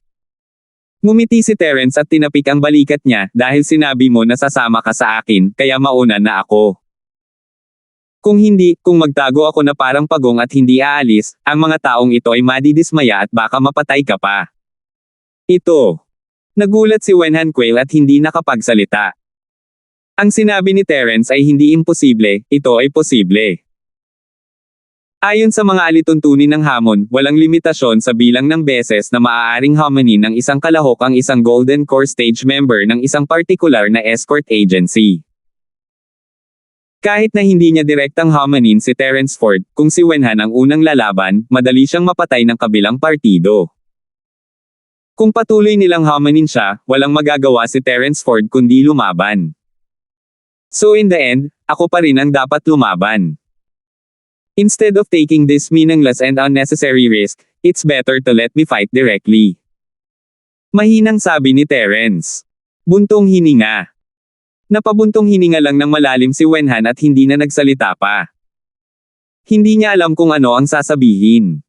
S1: Ngumiti si Terrence at tinapik ang balikat niya, dahil sinabi mo na sasama ka sa akin, kaya mauna na ako. Kung hindi, kung magtago ako na parang pagong at hindi aalis, ang mga taong ito ay madidismaya at baka mapatay ka pa. Ito. Nagulat si Wenhan Quail at hindi nakapagsalita. Ang sinabi ni Terrence ay hindi imposible, ito ay posible. Ayon sa mga alituntunin ng hamon, walang limitasyon sa bilang ng beses na maaaring hamanin ng isang kalahok ang isang Golden Core Stage member ng isang partikular na escort agency. Kahit na hindi niya direktang hamanin si Terrence Ford, kung si Wenhan ang unang lalaban, madali siyang mapatay ng kabilang partido. Kung patuloy nilang hamanin siya, walang magagawa si Terrence Ford kundi lumaban. So in the end, ako pa rin ang dapat lumaban. Instead of taking this meaningless and unnecessary risk, it's better to let me fight directly. Mahinang sabi ni Terrence. Buntong hininga. Napabuntong hininga lang ng malalim si Wenhan at hindi na nagsalita pa. Hindi niya alam kung ano ang sasabihin.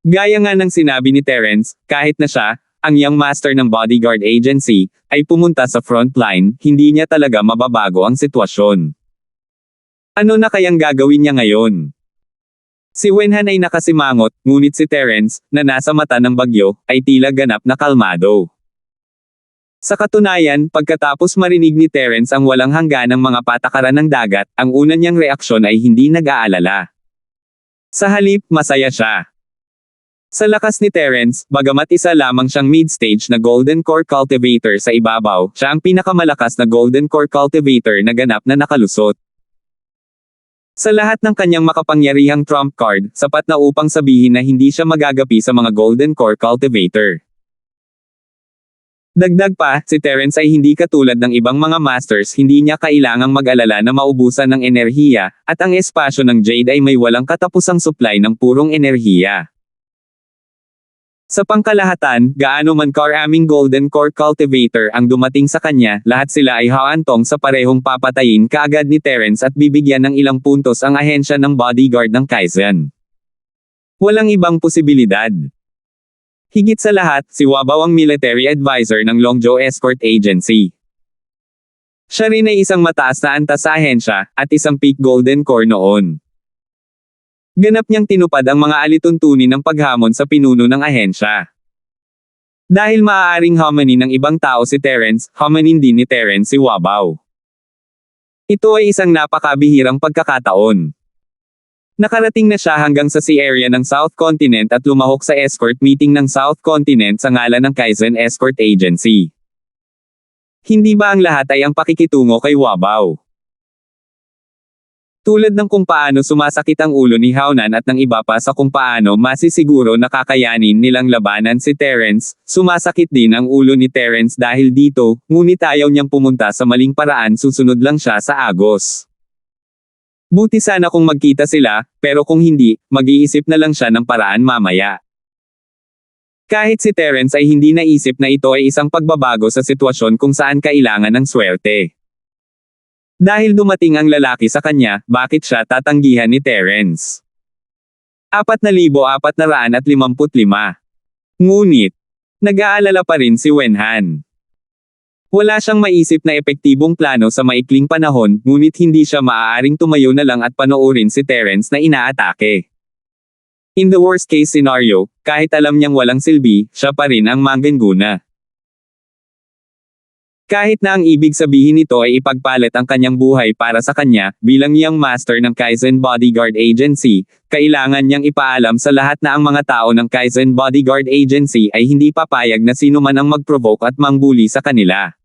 S1: Gaya nga ng sinabi ni Terrence, kahit na siya, ang young master ng bodyguard agency, ay pumunta sa frontline, hindi niya talaga mababago ang sitwasyon. Ano na kayang gagawin niya ngayon? Si Wenhan ay nakasimangot, ngunit si Terrence, na nasa mata ng bagyo, ay tila ganap na kalmado. Sa katunayan, pagkatapos marinig ni Terence ang walang hangganang mga patakaran ng dagat, ang una niyang reaksyon ay hindi nag-aalala. Sa halip, masaya siya. Sa lakas ni Terence, bagamat isa lamang siyang mid-stage na Golden Core Cultivator sa ibabaw, siya ang pinakamalakas na Golden Core Cultivator na ganap na nakalusot. Sa lahat ng kanyang makapangyarihang trump card, sapat na upang sabihin na hindi siya magagapi sa mga Golden Core Cultivator. Dagdag pa, si Terence ay hindi katulad ng ibang mga masters, hindi niya kailangang mag-alala na maubusan ng enerhiya, at ang espasyo ng Jade ay may walang katapusang supply ng purong enerhiya. Sa pangkalahatan, gaano man karaming Golden Core Cultivator ang dumating sa kanya, lahat sila ay haantong sa parehong papatayin kaagad ni Terence at bibigyan ng ilang puntos ang ahensya ng bodyguard ng Kaizen. Walang ibang posibilidad. Higit sa lahat, si Wabaw ang military advisor ng Longzhou Escort Agency. Siya rin ay isang mataas na antas sa ahensya, at isang peak Golden Core noon. Ganap niyang tinupad ang mga alituntunin ng paghamon sa pinuno ng ahensya. Dahil maaaring homenin ng ibang tao si Terence, homenin din ni Terence si Wabaw. Ito ay isang napakabihirang pagkakataon. Nakarating na siya hanggang sa sea area ng South Continent at lumahok sa escort meeting ng South Continent sa ngalan ng Kaizen Escort Agency. Hindi ba ang lahat ay ang pakikitungo kay Wabaw? Tulad ng kung paano sumasakit ang ulo ni Haonan at ng iba pa sa kung paano masisiguro na kakayanin nilang labanan si Terence, sumasakit din ang ulo ni Terence dahil dito, ngunit ayaw niyang pumunta sa maling paraan, susunod lang siya sa agos. Buti sana kung magkita sila, pero kung hindi, mag-iisip na lang siya ng paraan mamaya. Kahit si Terence ay hindi naisip na ito ay isang pagbabago sa sitwasyon kung saan kailangan ng swerte. Dahil dumating ang lalaki sa kanya, bakit siya tatanggihan ni Terence? 4,455. Ngunit, nag-aalala pa rin si Wenhan. Wala siyang maisip na epektibong plano sa maikling panahon, ngunit hindi siya maaaring tumayo na lang at panoorin si Terence na inaatake. In the worst case scenario, kahit alam niyang walang silbi, siya pa rin ang mangguna. Kahit na ang ibig sabihin nito ay ipagpalit ang kanyang buhay para sa kanya, bilang niyang master ng Kaizen Bodyguard Agency, kailangan niyang ipaalam sa lahat na ang mga tao ng Kaizen Bodyguard Agency ay hindi papayag na sino man ang mag-provoke at mangbuli sa kanila.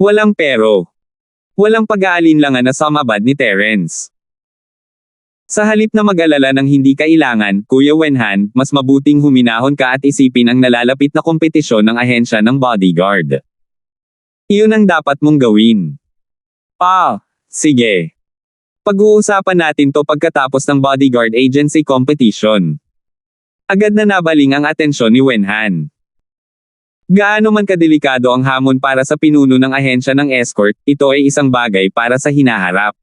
S1: Walang pero. Walang pag-aalinlangan na sumabad ni Terence. Sa halip na mag-alala ng hindi kailangan, Kuya Wenhan, mas mabuting huminahon ka at isipin ang nalalapit na kompetisyon ng ahensya ng bodyguard. Iyon ang dapat mong gawin. Sige. Pag-uusapan natin to pagkatapos ng bodyguard agency competition. Agad na nabaling ang atensyon ni Wenhan. Gaano man kadelikado ang hamon para sa pinuno ng ahensya ng escort, ito ay isang bagay para sa hinaharap.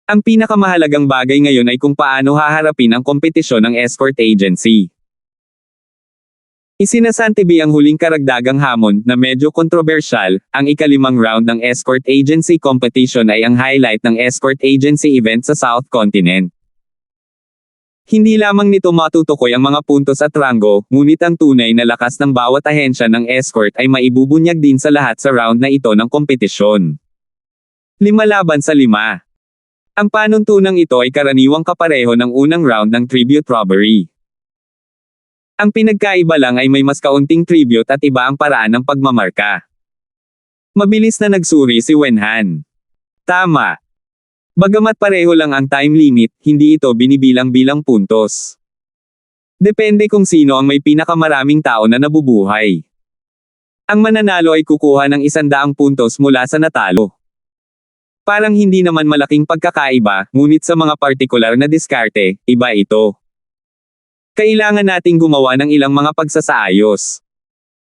S1: Ang pinakamahalagang bagay ngayon ay kung paano haharapin ang kompetisyon ng escort agency. Isinasantabi ang huling karagdagang hamon na medyo kontrobersyal, ang ika-5 round ng escort agency competition ay ang highlight ng escort agency event sa South Continent. Hindi lamang nito matutukoy ang mga puntos at ranggo, ngunit ang tunay na lakas ng bawat ahensya ng escort ay maibubunyag din sa lahat sa round na ito ng kompetisyon. 5 laban sa 5. Ang panuntunang ito ay karaniwang kapareho ng unang round ng tribute robbery. Ang pinagkaiba lang ay may mas kaunting tribute at iba ang paraan ng pagmamarka. Mabilis na nagsuri si Wenhan. Tama. Bagamat pareho lang ang time limit, hindi ito binibilang-bilang puntos. Depende kung sino ang may pinakamaraming tao na nabubuhay. Ang mananalo ay kukuha ng 100 puntos mula sa natalo. Parang hindi naman malaking pagkakaiba, ngunit sa mga partikular na diskarte, iba ito. Kailangan nating gumawa ng ilang mga pagsasaayos.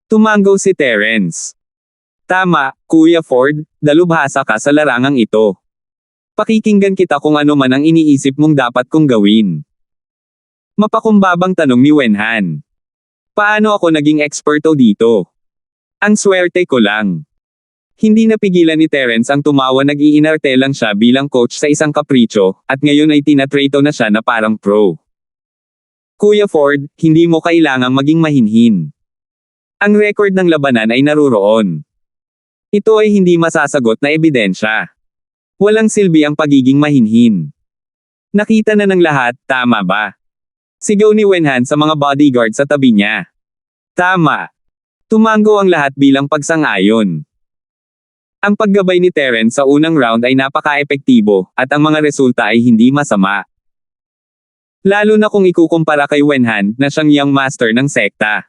S1: Tumanggo si Terence. Tama, Kuya Ford, dalubhasa ka sa larangang ito. Pakikinggan kita kung ano man ang iniisip mong dapat kong gawin. Mapakumbabang tanong ni Wenhan. Paano ako naging eksperto dito? Ang swerte ko lang. Hindi napigilan ni Terence ang tumawa, nag-iinarte lang siya bilang coach sa isang kapritsyo, at ngayon ay tinatrato na siya na parang pro. Kuya Ford, hindi mo kailangang maging mahinhin. Ang record ng labanan ay naruroon. Ito ay hindi masasagot na ebidensya. Walang silbi ang pagiging mahinhin. Nakita na ng lahat, tama ba? Sigaw ni Wenhan sa mga bodyguard sa tabi niya. Tama. Tumango ang lahat bilang pagsang-ayon. Ang paggabay ni Terence sa unang round ay napaka-epektibo, at ang mga resulta ay hindi masama. Lalo na kung ikukumpara kay Wenhan, na siyang young master ng sekta.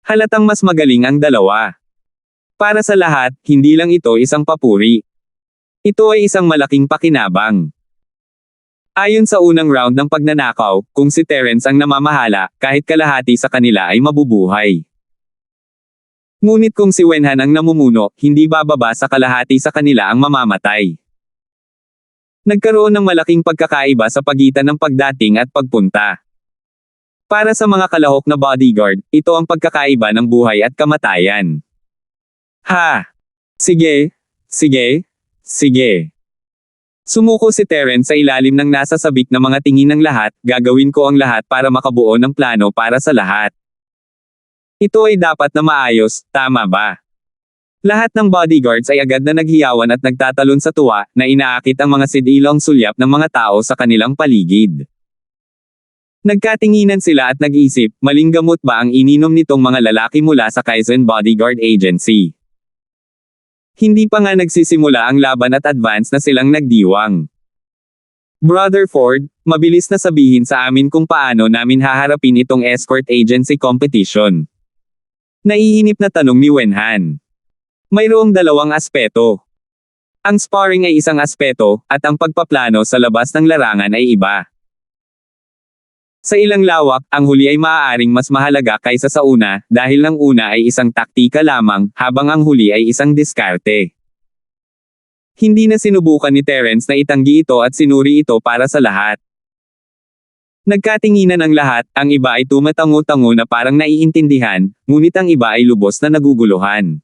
S1: Halatang mas magaling ang dalawa. Para sa lahat, hindi lang ito isang papuri. Ito ay isang malaking pakinabang. Ayon sa unang round ng pagnanakaw, kung si Terence ang namamahala, kahit kalahati sa kanila ay mabubuhay. Ngunit kung si Wenhan ang namumuno, hindi bababa sa kalahati sa kanila ang mamamatay. Nagkaroon ng malaking pagkakaiba sa pagitan ng pagdating at pagpunta. Para sa mga kalahok na bodyguard, ito ang pagkakaiba ng buhay at kamatayan. Ha! Sige! Sige! Sige! Sumuko si Terence sa ilalim ng nasa sabik na mga tingin ng lahat, gagawin ko ang lahat para makabuo ng plano para sa lahat. Ito ay dapat na maayos, tama ba? Lahat ng bodyguards ay agad na naghiyawan at nagtatalon sa tuwa, na inaakit ang mga sidilong sulyap ng mga tao sa kanilang paligid. Nagkatinginan sila at nag-isip, maling gamot ba ang ininom nitong mga lalaki mula sa Kaizen Bodyguard Agency? Hindi pa nga nagsisimula ang laban at advance na silang nagdiwang. Brother Ford, mabilis na sabihin sa amin kung paano namin haharapin itong escort agency competition. Naiinip na tanong ni Wenhan. Mayroong dalawang aspeto. Ang sparring ay isang aspeto, at ang pagpaplano sa labas ng larangan ay iba. Sa ilang lawak, ang huli ay maaaring mas mahalaga kaysa sa una, dahil ang una ay isang taktika lamang, habang ang huli ay isang diskarte. Hindi na sinubukan ni Terence na itanggi ito at sinuri ito para sa lahat. Nagkatinginan ang lahat, ang iba ay tumatango-tango na parang naiintindihan, ngunit ang iba ay lubos na naguguluhan.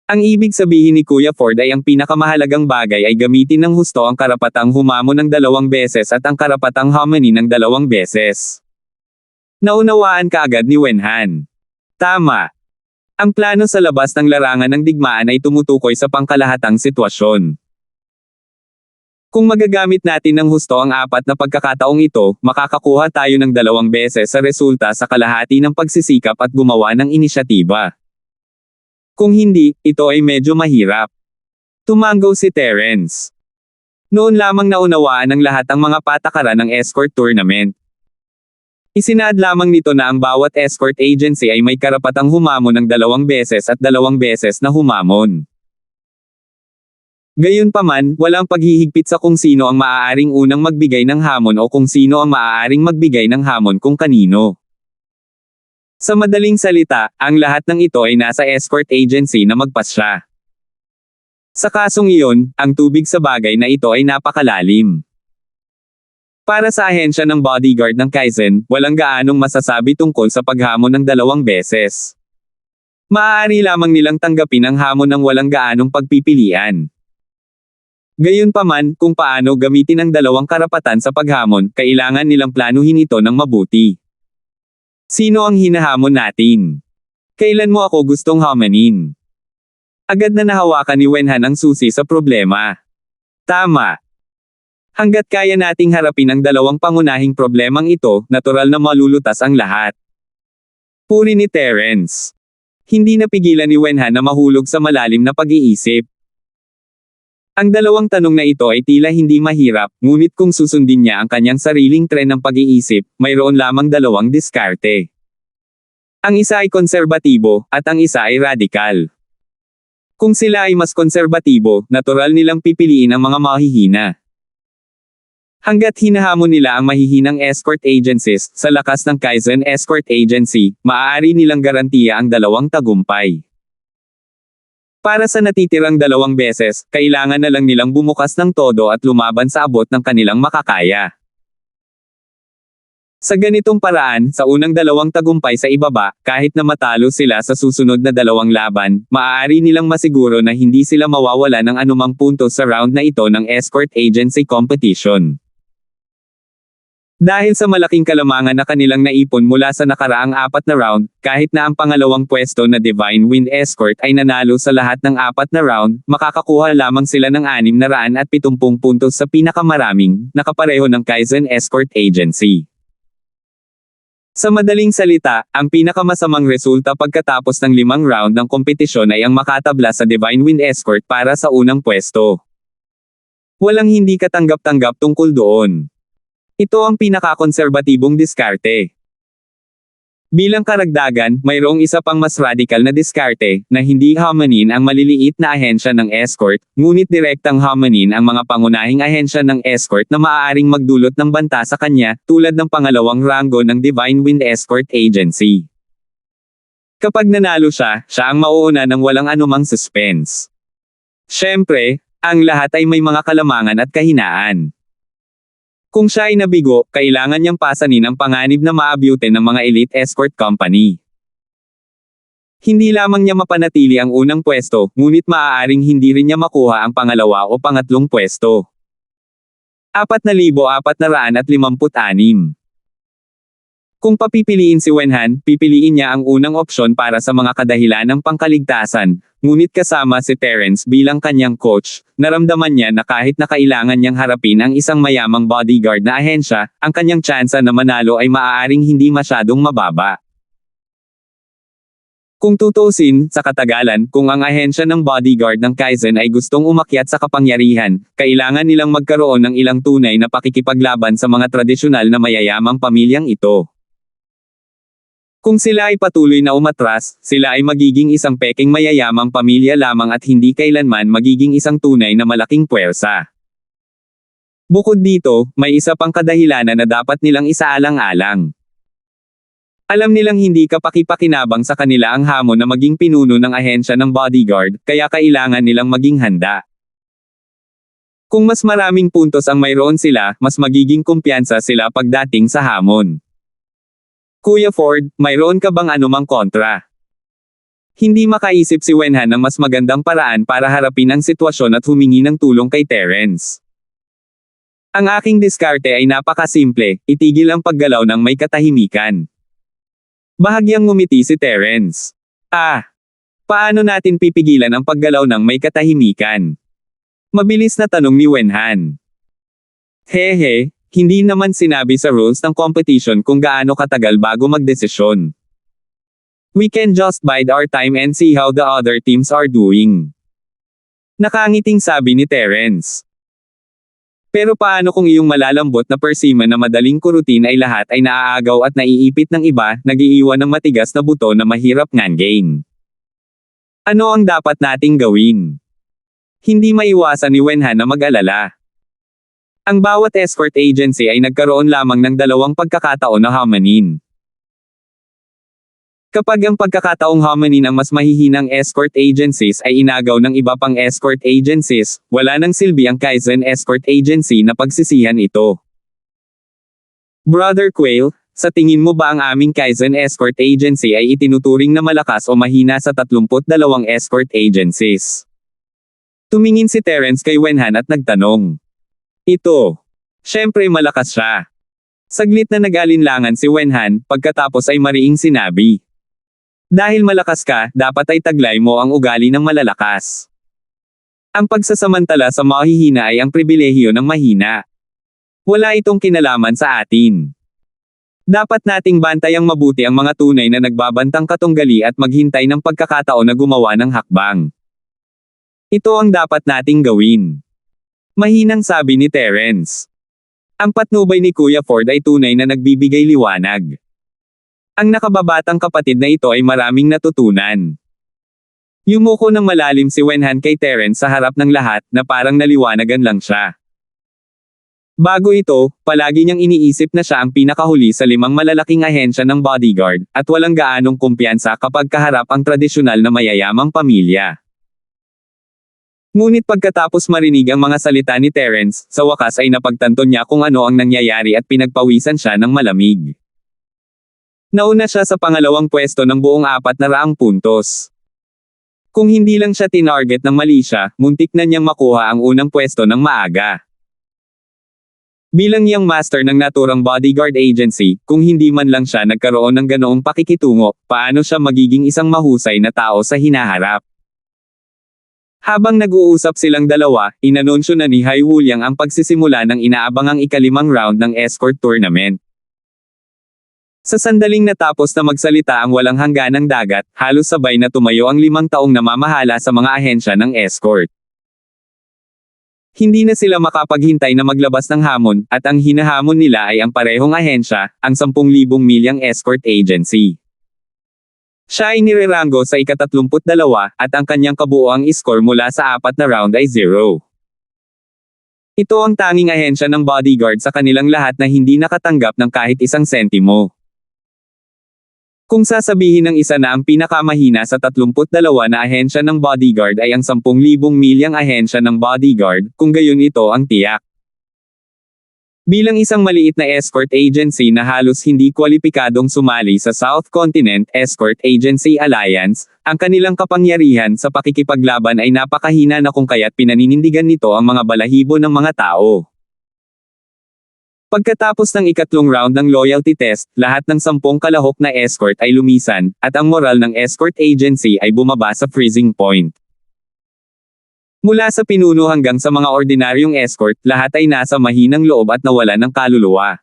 S1: Ang ibig sabihin ni Kuya Ford ay ang pinakamahalagang bagay ay gamitin ng husto ang karapatang humamon ng 2 beses at ang karapatang humani ng 2 beses. Naunawaan kaagad ni Wenhan. Tama. Ang plano sa labas ng larangan ng digmaan ay tumutukoy sa pangkalahatang sitwasyon. Kung magagamit natin ng husto ang 4 na pagkakataong ito, makakakuha tayo ng 2 beses sa resulta sa kalahati ng pagsisikap at gumawa ng inisyatiba. Kung hindi, ito ay medyo mahirap. Tumango si Terence. Noon lamang naunawaan ng lahat ang mga patakaran ng escort tournament. Isinaad lamang nito na ang bawat escort agency ay may karapatang humamon ng 2 beses at 2 beses na humamon. Gayunpaman, walang paghihigpit sa kung sino ang maaaring unang magbigay ng hamon o kung sino ang maaaring magbigay ng hamon kung kanino. Sa madaling salita, ang lahat ng ito ay nasa escort agency na magpasya. Sa kasong iyon, ang tubig sa bagay na ito ay napakalalim. Para sa ahensya ng bodyguard ng Kaizen, walang gaanong masasabi tungkol sa paghamon ng 2 beses. Maaari lamang nilang tanggapin ang hamon ng walang gaanong pagpipilian. Gayunpaman, kung paano gamitin ang 2 karapatan sa paghamon, kailangan nilang planuhin ito ng mabuti. Sino ang hinahamon natin? Kailan mo ako gustong hamanin? Agad na nahawakan ni Wenhan ang susi sa problema. Tama. Hanggat kaya nating harapin ang 2 pangunahing problemang ito, natural na malulutas ang lahat. Puri ni Terence. Hindi napigilan ni Wenhan na mahulog sa malalim na pag-iisip. Ang 2 tanong na ito ay tila hindi mahirap, ngunit kung susundin niya ang kanyang sariling tren ng pag-iisip, mayroon lamang 2 diskarte. Ang isa ay konserbatibo, at ang isa ay radikal. Kung sila ay mas konserbatibo, natural nilang pipiliin ang mga mahihina. Hanggat hinahamon nila ang mahihinang escort agencies, sa lakas ng Kaizen Escort Agency, maaari nilang garantiya ang 2 tagumpay. Para sa natitirang 2 beses, kailangan na lang nilang bumukas ng todo at lumaban sa abot ng kanilang makakaya. Sa ganitong paraan, sa unang 2 tagumpay sa ibaba, kahit na matalo sila sa susunod na 2 laban, maaari nilang masiguro na hindi sila mawawala ng anumang puntos sa round na ito ng escort agency competition. Dahil sa malaking kalamangan na kanilang naipon mula sa nakaraang 4 na round, kahit na ang pangalawang pwesto na Divine Wind Escort ay nanalo sa lahat ng 4 na round, makakakuha lamang sila ng 670 puntos sa pinakamaraming, nakapareho ng Kaizen Escort Agency. Sa madaling salita, ang pinakamasamang resulta pagkatapos ng 5 round ng kompetisyon ay ang makatabla sa Divine Wind Escort para sa unang pwesto. Walang hindi katanggap-tanggap tungkol doon. Ito ang pinakakonserbatibong diskarte. Bilang karagdagan, mayroong isa pang mas radical na diskarte, na hindi hamanin ang maliliit na ahensya ng escort, ngunit direktang hamanin ang mga pangunahing ahensya ng escort na maaaring magdulot ng banta sa kanya, tulad ng pangalawang ranggo ng Divine Wind Escort Agency. Kapag nanalo siya, siya ang mauuna ng walang anumang suspense. Siyempre, ang lahat ay may mga kalamangan at kahinaan. Kung siya ay nabigo, kailangan niyang pasanin ang panganib na maabyute ng mga elite escort company. Hindi lamang niya mapanatili ang unang pwesto, ngunit maaaring hindi rin niya makuha ang pangalawa o pangatlong pwesto. 4,456. Kung papipiliin si Wenhan, pipiliin niya ang unang opsyon para sa mga kadahilan ng pangkaligtasan, ngunit kasama si Terence bilang kanyang coach, naramdaman niya na kahit na kailangan niyang harapin ang isang mayamang bodyguard na ahensya, ang kanyang tsansa na manalo ay maaaring hindi masyadong mababa. Kung tutuusin, sa katagalan, kung ang ahensya ng bodyguard ng Kaizen ay gustong umakyat sa kapangyarihan, kailangan nilang magkaroon ng ilang tunay na pakikipaglaban sa mga tradisyonal na mayayamang pamilyang ito. Kung sila ay patuloy na umatras, sila ay magiging isang peking mayayamang pamilya lamang at hindi kailanman magiging isang tunay na malaking puwersa. Bukod dito, may isa pang kadahilanan na dapat nilang isaalang-alang. Alam nilang hindi kapakipakinabang sa kanila ang hamon na maging pinuno ng ahensya ng bodyguard, kaya kailangan nilang maging handa. Kung mas maraming puntos ang mayroon sila, mas magiging kumpiyansa sila pagdating sa hamon. Kuya Ford, mayroon ka bang anumang kontra? Hindi makaisip si Wenhan ng mas magandang paraan para harapin ang sitwasyon at humingi ng tulong kay Terence. Ang aking diskarte ay napakasimple, itigil ang paggalaw ng may katahimikan. Bahagyang ngumiti si Terence. Paano natin pipigilan ang paggalaw ng may katahimikan? Mabilis na tanong ni Wenhan. Hehe. Hindi naman sinabi sa rules ng competition kung gaano katagal bago magdesisyon. We can just bide our time and see how the other teams are doing. Nakangiting sabi ni Terence. Pero paano kung iyong malalambot na persimmon na madaling kurutin ay lahat ay naaagaw at naiipit ng iba, nag-iiwan ng matigas na buto na mahirap ngangain? Ano ang dapat nating gawin? Hindi maiwasan ni Wenhan na mag-alala. Ang bawat escort agency ay nagkaroon lamang ng 2 pagkakataon na hamanin. Kapag ang pagkakataong hamanin ang mas mahihinang escort agencies ay inagaw ng iba pang escort agencies, wala nang silbi ang Kaizen Escort Agency na pagsisihan ito. Brother Quail, sa tingin mo ba ang aming Kaizen Escort Agency ay itinuturing na malakas o mahina sa 32 escort agencies? Tumingin si Terence kay Wenhan at nagtanong. Ito. Siyempre malakas siya. Saglit na nag-alinlangan si Wenhan, pagkatapos ay mariing sinabi. Dahil malakas ka, dapat ay taglay mo ang ugali ng malalakas. Ang pagsasamantala sa mahihina ay ang pribilehiyo ng mahina. Wala itong kinalaman sa atin. Dapat nating bantayang mabuti ang mga tunay na nagbabantang katunggali at maghintay ng pagkakataon na gumawa ng hakbang. Ito ang dapat nating gawin. Mahinang sabi ni Terence. Ang patnubay ni Kuya Ford ay tunay na nagbibigay liwanag. Ang nakababatang kapatid na ito ay maraming natutunan. Yumuko ng malalim si Wenhan kay Terence sa harap ng lahat, na parang naliwanagan lang siya. Bago ito, palagi niyang iniisip na siya ang pinakahuli sa 5 malalaking ahensya ng bodyguard, at walang gaanong kumpiyansa kapag kaharap ang tradisyonal na mayayamang pamilya. Ngunit pagkatapos marinig ang mga salita ni Terence, sa wakas ay napagtanto niya kung ano ang nangyayari at pinagpawisan siya ng malamig. Nauna siya sa pangalawang pwesto ng buong 400 puntos. Kung hindi lang siya tinarget ng mali siya, muntik na niyang makuha ang unang pwesto ng maaga. Bilang young master ng naturang bodyguard agency, kung hindi man lang siya nagkaroon ng ganoong pakikitungo, paano siya magiging isang mahusay na tao sa hinaharap? Habang nag-uusap silang dalawa, inanunsyo na ni Hai Wuliang ang pagsisimula ng inaabangang ikalimang round ng escort tournament. Sa sandaling natapos na magsalita ang walang hangganang dagat, halos sabay na tumayo ang 5 taong namamahala sa mga ahensya ng escort. Hindi na sila makapaghintay na maglabas ng hamon, at ang hinahamon nila ay ang parehong ahensya, ang 10,000 milyang escort agency. Siya ay nireranggo sa ika-32 at ang kanyang kabuoang score mula sa 4 na round ay 0. Ito ang tanging ahensya ng bodyguard sa kanilang lahat na hindi nakatanggap ng kahit isang sentimo. Kung sasabihin ng isa na ang pinakamahina sa 32 na ahensya ng bodyguard ay ang 10,000 milyang ahensya ng bodyguard, kung gayon ito ang tiyak. Bilang isang maliit na escort agency na halos hindi kwalipikadong sumali sa South Continent Escort Agency Alliance, ang kanilang kapangyarihan sa pakikipaglaban ay napakahina na kung kaya't pinaninindigan nito ang mga balahibo ng mga tao. Pagkatapos ng ikatlong round ng loyalty test, lahat ng 10 kalahok na escort ay lumisan, at ang moral ng escort agency ay bumaba sa freezing point. Mula sa pinuno hanggang sa mga ordinaryong escort, lahat ay nasa mahinang loob at nawalan ng kaluluwa.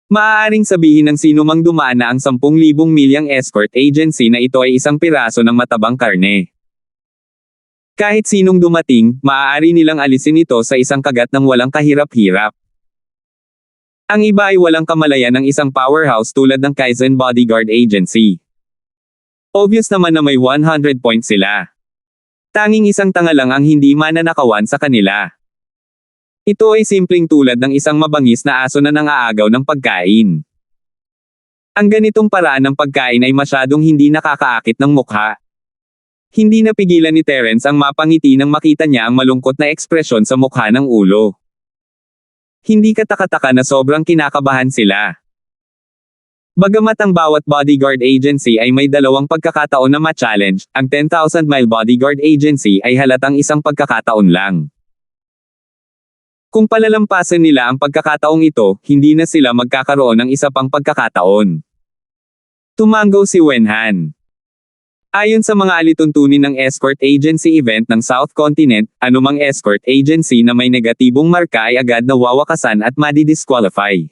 S1: Maaaring sabihin ng sino mang dumaan na ang 10,000 milyang escort agency na ito ay isang piraso ng matabang karne. Kahit sinong dumating, maaari nilang alisin ito sa isang kagat ng walang kahirap-hirap. Ang iba ay walang kamalayan ng isang powerhouse tulad ng Kaizen Bodyguard Agency. Obvious naman na may 100 points sila. Tanging isang tanga lang ang hindi mananakawan sa kanila. Ito ay simpleng tulad ng isang mabangis na aso na nangaagaw ng pagkain. Ang ganitong paraan ng pagkain ay masyadong hindi nakakaakit ng mukha. Hindi napigilan ni Terence ang mapangiti nang makita niya ang malungkot na ekspresyon sa mukha ng ulo. Hindi katakataka na sobrang kinakabahan sila. Bagamat ang bawat bodyguard agency ay may 2 pagkakataon na ma-challenge, ang 10,000 Mile Bodyguard Agency ay halatang isang pagkakataon lang. Kung palalampasin nila ang pagkakataong ito, hindi na sila magkakaroon ng isa pang pagkakataon. Tumanggo si Wenhan. Ayon sa mga alituntunin ng escort agency event ng South Continent, anumang escort agency na may negatibong marka ay agad nawawakasan at madi-disqualify.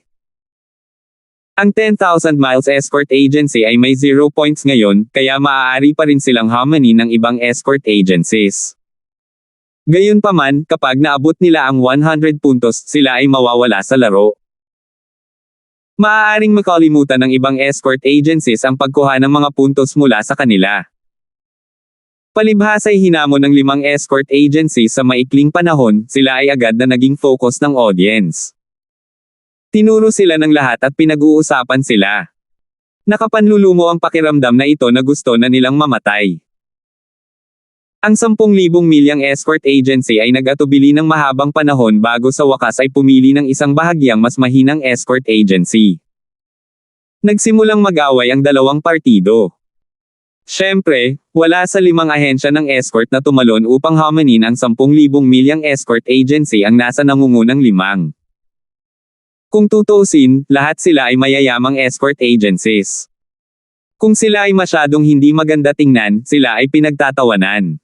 S1: Ang 10,000 Miles Escort Agency ay may 0 points ngayon, kaya maaari pa rin silang hamani ng ibang escort agencies. Gayunpaman, kapag naabot nila ang 100 puntos, sila ay mawawala sa laro. Maaaring makalimutan ng ibang escort agencies ang pagkuha ng mga puntos mula sa kanila. Palibhas ay hinamon ng 5 escort agencies sa maikling panahon, sila ay agad na naging focus ng audience. Tinuro sila ng lahat at pinag-uusapan sila. Nakapanlulumo ang pakiramdam na ito na gusto na nilang mamatay. Ang 10,000 milyang escort agency ay nag-atubili ng mahabang panahon bago sa wakas ay pumili ng isang bahagyang mas mahinang escort agency. Nagsimulang mag-away ang 2 partido. Siyempre, wala sa 5 ahensya ng escort na tumalon upang hamanin ang 10,000 milyang escort agency ang nasa nangungunang 5. Kung tutuusin, lahat sila ay mayayamang escort agencies. Kung sila ay masyadong hindi maganda tingnan, sila ay pinagtatawanan.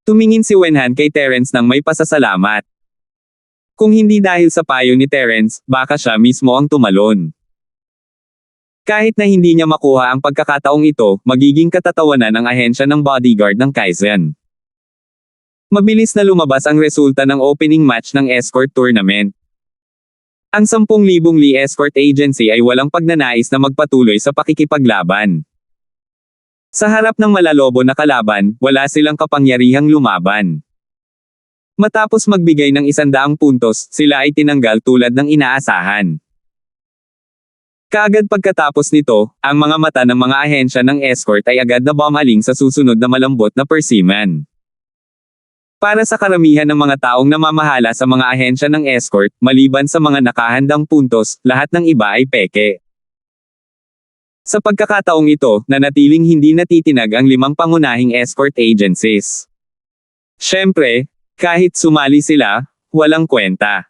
S1: Tumingin si Wenhan kay Terence nang may pasasalamat. Kung hindi dahil sa payo ni Terence, baka siya mismo ang tumalon. Kahit na hindi niya makuha ang pagkakataong ito, magiging katatawanan ang ahensya ng bodyguard ng Kaizen. Mabilis na lumabas ang resulta ng opening match ng escort tournament. Ang 10,000 Lee Escort Agency ay walang pagnanais na magpatuloy sa pakikipaglaban. Sa harap ng malalobo na kalaban, wala silang kapangyarihang lumaban. Matapos magbigay ng 100 puntos, sila ay tinanggal tulad ng inaasahan. Kaagad pagkatapos nito, ang mga mata ng mga ahensya ng escort ay agad na bumaling sa susunod na malambot na persimmon. Para sa karamihan ng mga taong namamahala sa mga ahensya ng escort, maliban sa mga nakahandang puntos, lahat ng iba ay peke. Sa pagkakataong ito, nanatiling hindi natitinag ang 5 pangunahing escort agencies. Siyempre, kahit sumali sila, walang kwenta.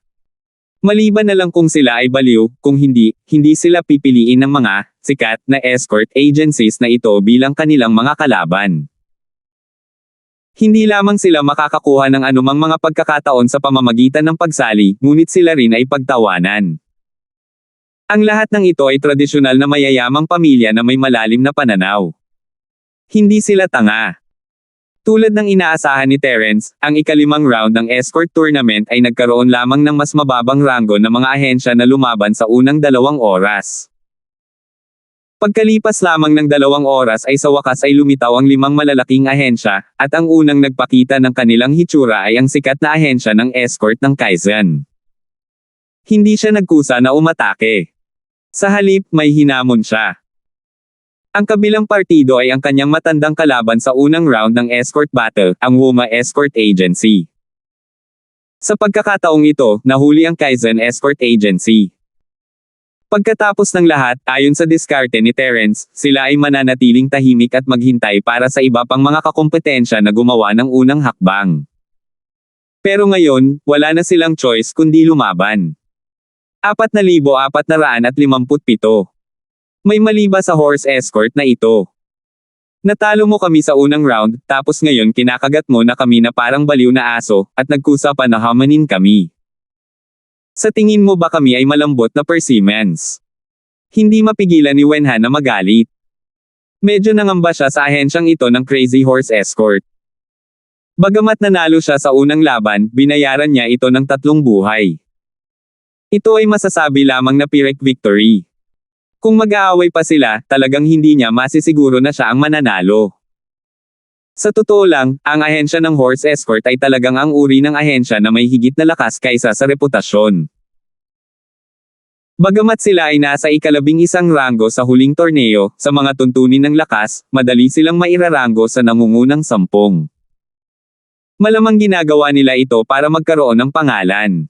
S1: Maliban na lang kung sila ay baliw, kung hindi, hindi sila pipiliin ng mga sikat na escort agencies na ito bilang kanilang mga kalaban. Hindi lamang sila makakakuha ng anumang mga pagkakataon sa pamamagitan ng pagsali, ngunit sila rin ay pagtawanan. Ang lahat ng ito ay tradisyonal na mayayamang pamilya na may malalim na pananaw. Hindi sila tanga. Tulad ng inaasahan ni Terence, ang ikalimang round ng escort tournament ay nagkaroon lamang ng mas mababang ranggo ng mga ahensya na lumaban sa unang 2 oras. Pagkalipas lamang ng 2 oras ay sa wakas ay lumitaw ang 5 malalaking ahensya, at ang unang nagpakita ng kanilang hitsura ay ang sikat na ahensya ng escort ng Kaizen. Hindi siya nagkusa na umatake. Sa halip, may hinamon siya. Ang kabilang partido ay ang kanyang matandang kalaban sa unang round ng escort battle, ang Wuma Escort Agency. Sa pagkakataong ito, nahuli ang Kaizen Escort Agency. Pagkatapos ng lahat, ayon sa diskarte ni Terence, sila ay mananatiling tahimik at maghintay para sa iba pang mga kakompetensya na gumawa ng unang hakbang. Pero ngayon, wala na silang choice kundi lumaban. 4,457. May mali ba sa horse escort na ito? Natalo mo kami sa unang round, tapos ngayon kinakagat mo na kami na parang baliw na aso, at nagkusa pa na hamanin kami. Sa tingin mo ba kami ay malambot na persimmons? Hindi mapigilan ni Wenhan na magalit. Medyo nangamba siya sa ahensyang ito ng Crazy Horse Escort. Bagamat nanalo siya sa unang laban, binayaran niya ito ng 3 buhay. Ito ay masasabi lamang na Pyrrhic victory. Kung mag-aaway pa sila, talagang hindi niya masisiguro na siya ang mananalo. Sa totoo lang, ang ahensya ng horse escort ay talagang ang uri ng ahensya na may higit na lakas kaysa sa reputasyon. Bagamat sila ay nasa ika-11 ranggo sa huling torneo, sa mga tuntunin ng lakas, madali silang mairaranggo sa nangungunang 10. Malamang ginagawa nila ito para magkaroon ng pangalan.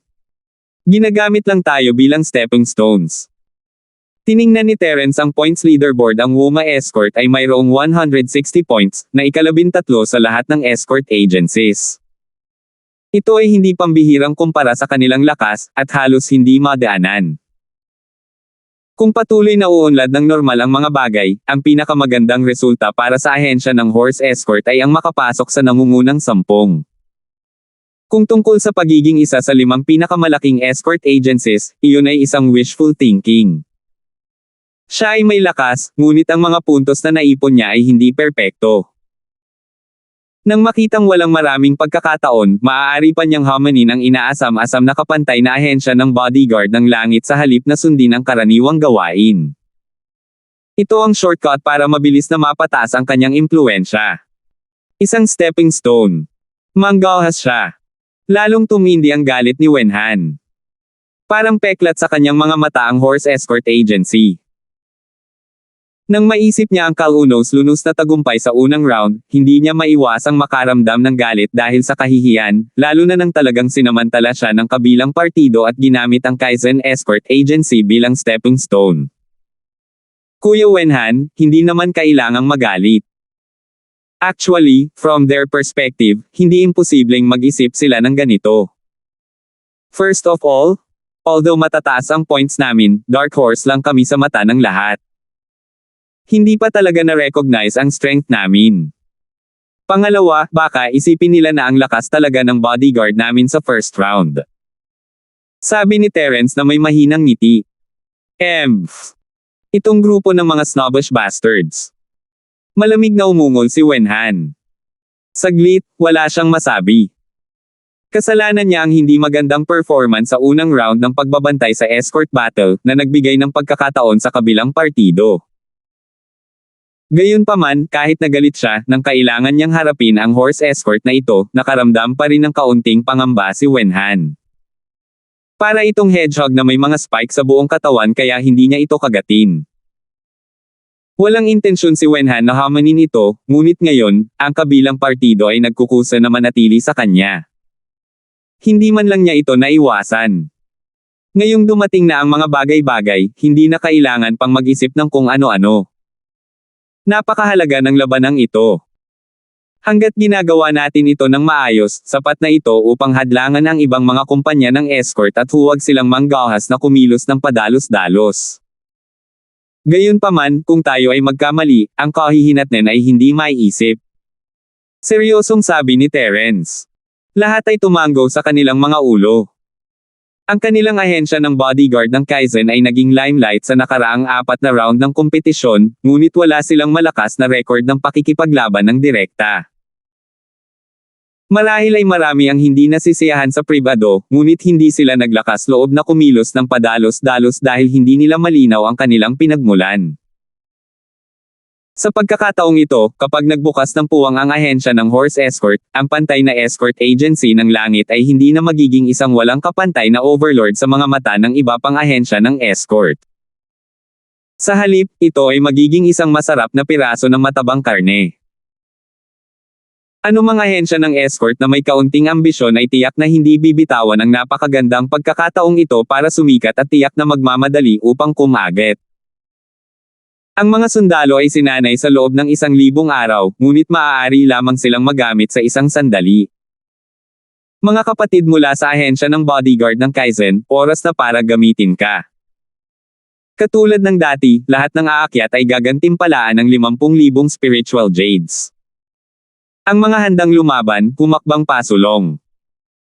S1: Ginagamit lang tayo bilang stepping stones. Tiningnan ni Terence ang points leaderboard. Ang Wuma Escort ay mayroong 160 points, na ika-13 sa lahat ng escort agencies. Ito ay hindi pambihirang kumpara sa kanilang lakas, at halos hindi madaanan. Kung patuloy na uunlad ng normal ang mga bagay, ang pinakamagandang resulta para sa ahensya ng horse escort ay ang makapasok sa nangungunang 10. Kung tungkol sa pagiging isa sa 5 pinakamalaking escort agencies, iyon ay isang wishful thinking. Siya ay may lakas, ngunit ang mga puntos na naipon niya ay hindi perpekto. Nang makitang walang maraming pagkakataon, maaari pa niyang hamanin ang inaasam-asam na kapantay na ahensya ng bodyguard ng langit sa halip na sundin ang karaniwang gawain. Ito ang shortcut para mabilis na mapataas ang kanyang impluwensya. Isang stepping stone. Manggahas siya. Lalong tumindi ang galit ni Wenhan. Parang peklat sa kanyang mga mata ang horse escort agency. Nang maisip niya ang kalunos-lunos na tagumpay sa unang round, hindi niya maiwasang makaramdam ng galit dahil sa kahihiyan, lalo na nang talagang sinamantala siya ng kabilang partido at ginamit ang Kaizen Escort Agency bilang stepping stone. Kuya Wenhan, hindi naman kailangang magalit. Actually, from their perspective, hindi imposibleng mag-isip sila ng ganito. First of all, although matataas ang points namin, dark horse lang kami sa mata ng lahat. Hindi pa talaga na-recognize ang strength namin. Pangalawa, baka isipin nila na ang lakas talaga ng bodyguard namin sa first round. Sabi ni Terence na may mahinang ngiti. Itong grupo ng mga snobbish bastards. Malamig na umungol si Wenhan. Saglit, wala siyang masabi. Kasalanan niya ang hindi magandang performance sa unang round ng pagbabantay sa escort battle, na nagbigay ng pagkakataon sa kabilang partido. Gayunpaman, kahit nagalit siya, nang kailangan niyang harapin ang horse escort na ito, nakaramdam pa rin ng kaunting pangamba si Wenhan. Para itong hedgehog na may mga spike sa buong katawan kaya hindi niya ito kagatin. Walang intensyon si Wenhan na hamanin ito, ngunit ngayon, ang kabilang partido ay nagkukusa na manatili sa kanya. Hindi man lang niya ito naiwasan. Ngayong dumating na ang mga bagay-bagay, hindi na kailangan pang mag-isip ng kung ano-ano. Napakahalaga ng labanang ito. Hanggat ginagawa natin ito ng maayos, sapat na ito upang hadlangan ang ibang mga kumpanya ng escort at huwag silang manggahas na kumilos ng padalos-dalos. Gayunpaman, kung tayo ay magkamali, ang kahihinatnan ay hindi maiisip. Seryosong sabi ni Terence. Lahat ay tumanggo sa kanilang mga ulo. Ang kanilang ahensya ng bodyguard ng Kaizen ay naging limelight sa nakaraang 4 na round ng kompetisyon, ngunit wala silang malakas na record ng pakikipaglaban ng direkta. Marahil ay marami ang hindi nasisiyahan sa pribado, ngunit hindi sila naglakas loob na kumilos ng padalos-dalos dahil hindi nila malinaw ang kanilang pinagmulan. Sa pagkakataong ito, kapag nagbukas ng puwang ang ahensya ng horse escort, ang pantay na escort agency ng langit ay hindi na magiging isang walang kapantay na overlord sa mga mata ng iba pang ahensya ng escort. Sa halip, ito ay magiging isang masarap na piraso ng matabang karne. Anumang ahensya ng escort na may kaunting ambisyon ay tiyak na hindi bibitawan ang napakagandang pagkakataong ito para sumikat at tiyak na magmamadali upang kumagit. Ang mga sundalo ay sinanay sa loob ng 1,000 araw, ngunit maaari lamang silang magamit sa isang sandali. Mga kapatid mula sa ahensya ng bodyguard ng Kaizen, oras na para gamitin ka. Katulad ng dati, lahat ng aakyat ay gagantimpalaan ng 50,000 spiritual jades. Ang mga handang lumaban, humakbang pasulong.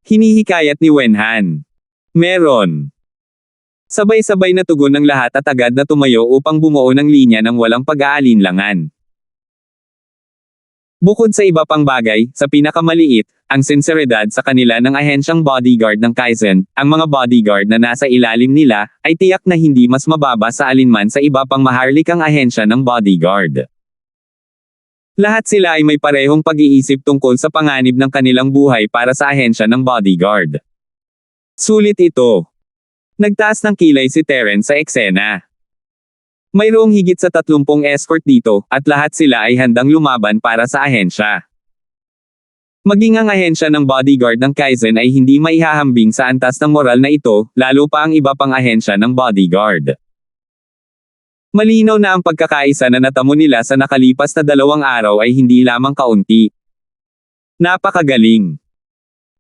S1: Hinihikayat ni Wenhan. Meron. Sabay-sabay na tugon ng lahat at agad na tumayo upang bumuo ng linya ng walang pag-aalinlangan. Bukod sa iba pang bagay, sa pinakamaliit, ang sinseridad sa kanila ng ahensyang bodyguard ng Kaizen, ang mga bodyguard na nasa ilalim nila, ay tiyak na hindi mas mababa sa alinman sa iba pang maharlikang ahensya ng bodyguard. Lahat sila ay may parehong pag-iisip tungkol sa panganib ng kanilang buhay para sa ahensya ng bodyguard. Sulit ito. Nagtaas ng kilay si Terence sa eksena. Mayroong higit sa 30 escort dito, at lahat sila ay handang lumaban para sa ahensya. Maging ang ahensya ng bodyguard ng Kaizen ay hindi maihahambing sa antas ng moral na ito, lalo pa ang iba pang ahensya ng bodyguard. Malinaw na ang pagkakaisa na natamo nila sa nakalipas na 2 araw ay hindi lamang kaunti. Napakagaling.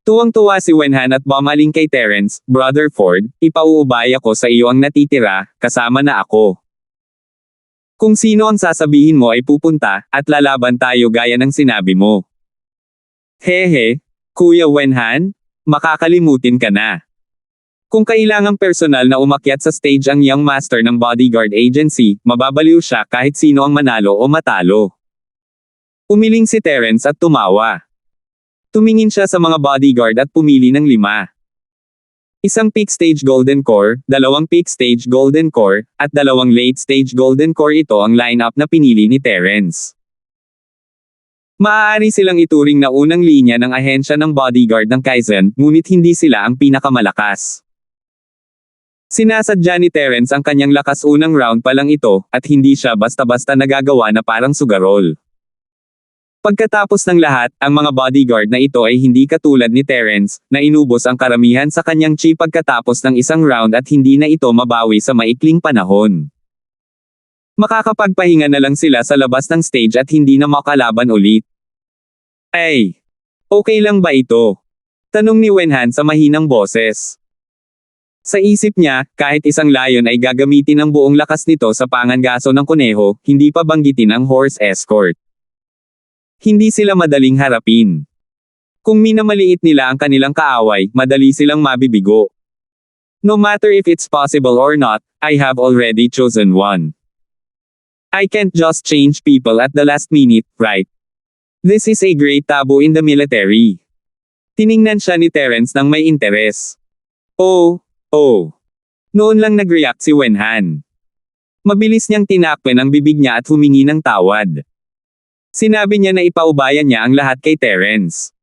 S1: Tuwang-tuwa si Wenhan at bumaling kay Terence, Brother Ford, ipauubaya ko sa iyo ang natitira, kasama na ako. Kung sino ang sasabihin mo ay pupunta, at lalaban tayo gaya ng sinabi mo. Hehe, Kuya Wenhan, makakalimutin ka na. Kung kailangang personal na umakyat sa stage ang young master ng bodyguard agency, mababaliw siya kahit sino ang manalo o matalo. Umiling si Terence at tumawa. Tumingin siya sa mga bodyguard at pumili ng 5. Isang peak stage golden core, 2 peak stage golden core, at 2 late stage golden core ito ang lineup na pinili ni Terence. Maaari silang ituring na unang linya ng ahensya ng bodyguard ng Kaizen, ngunit hindi sila ang pinakamalakas. Sinasadya ni Terence ang kanyang lakas unang round pa lang ito, at hindi siya basta-basta nagagawa na parang sugarol. Pagkatapos ng lahat, ang mga bodyguard na ito ay hindi katulad ni Terence, na inubos ang karamihan sa kanyang chi pagkatapos ng isang round at hindi na ito mabawi sa maikling panahon. Makakapagpahinga na lang sila sa labas ng stage at hindi na makalaban ulit. Ay! Okay lang ba ito? Tanong ni Wenhan sa mahinang boses. Sa isip niya, kahit isang layon ay gagamitin ang buong lakas nito sa pangangaso ng kuneho, hindi pa banggitin ang horse escort. Hindi sila madaling harapin. Kung minamaliit nila ang kanilang kaaway, madali silang mabibigo. No matter if it's possible or not, I have already chosen one. I can't just change people at the last minute, right? This is a great taboo in the military. Tiningnan siya ni Terence ng may interes. Oh. Noon lang nag-react si Wenhan. Mabilis niyang tinakpan ang bibig niya at humingi ng tawad. Sinabi niya na ipaubayan niya ang lahat kay Terence.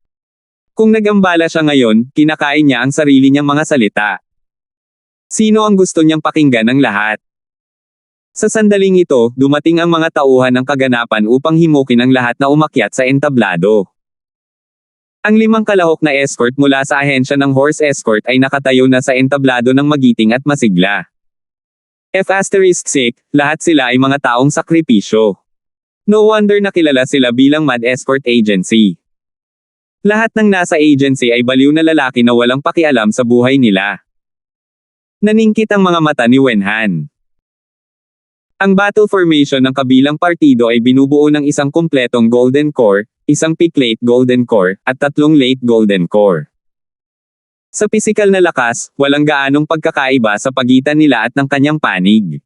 S1: Kung nagambala siya ngayon, kinakain niya ang sarili niyang mga salita. Sino ang gusto niyang pakinggan ng lahat? Sa sandaling ito, dumating ang mga tauhan ng kaganapan upang himukin ang lahat na umakyat sa entablado. Ang 5 kalahok na escort mula sa ahensya ng horse escort ay nakatayo na sa entablado ng magiting at masigla. F*6, lahat sila ay mga taong sakripisyo. No wonder na kilala sila bilang Mad Escort Agency. Lahat ng nasa agency ay baliw na lalaki na walang pakialam sa buhay nila. Naningkit ang mga mata ni Wenhan. Ang battle formation ng kabilang partido ay binubuo ng isang kumpletong Golden Core, isang Peak Late Golden Core, at 3 Late Golden Core. Sa pisikal na lakas, walang gaanong pagkakaiba sa pagitan nila at ng kanyang panig.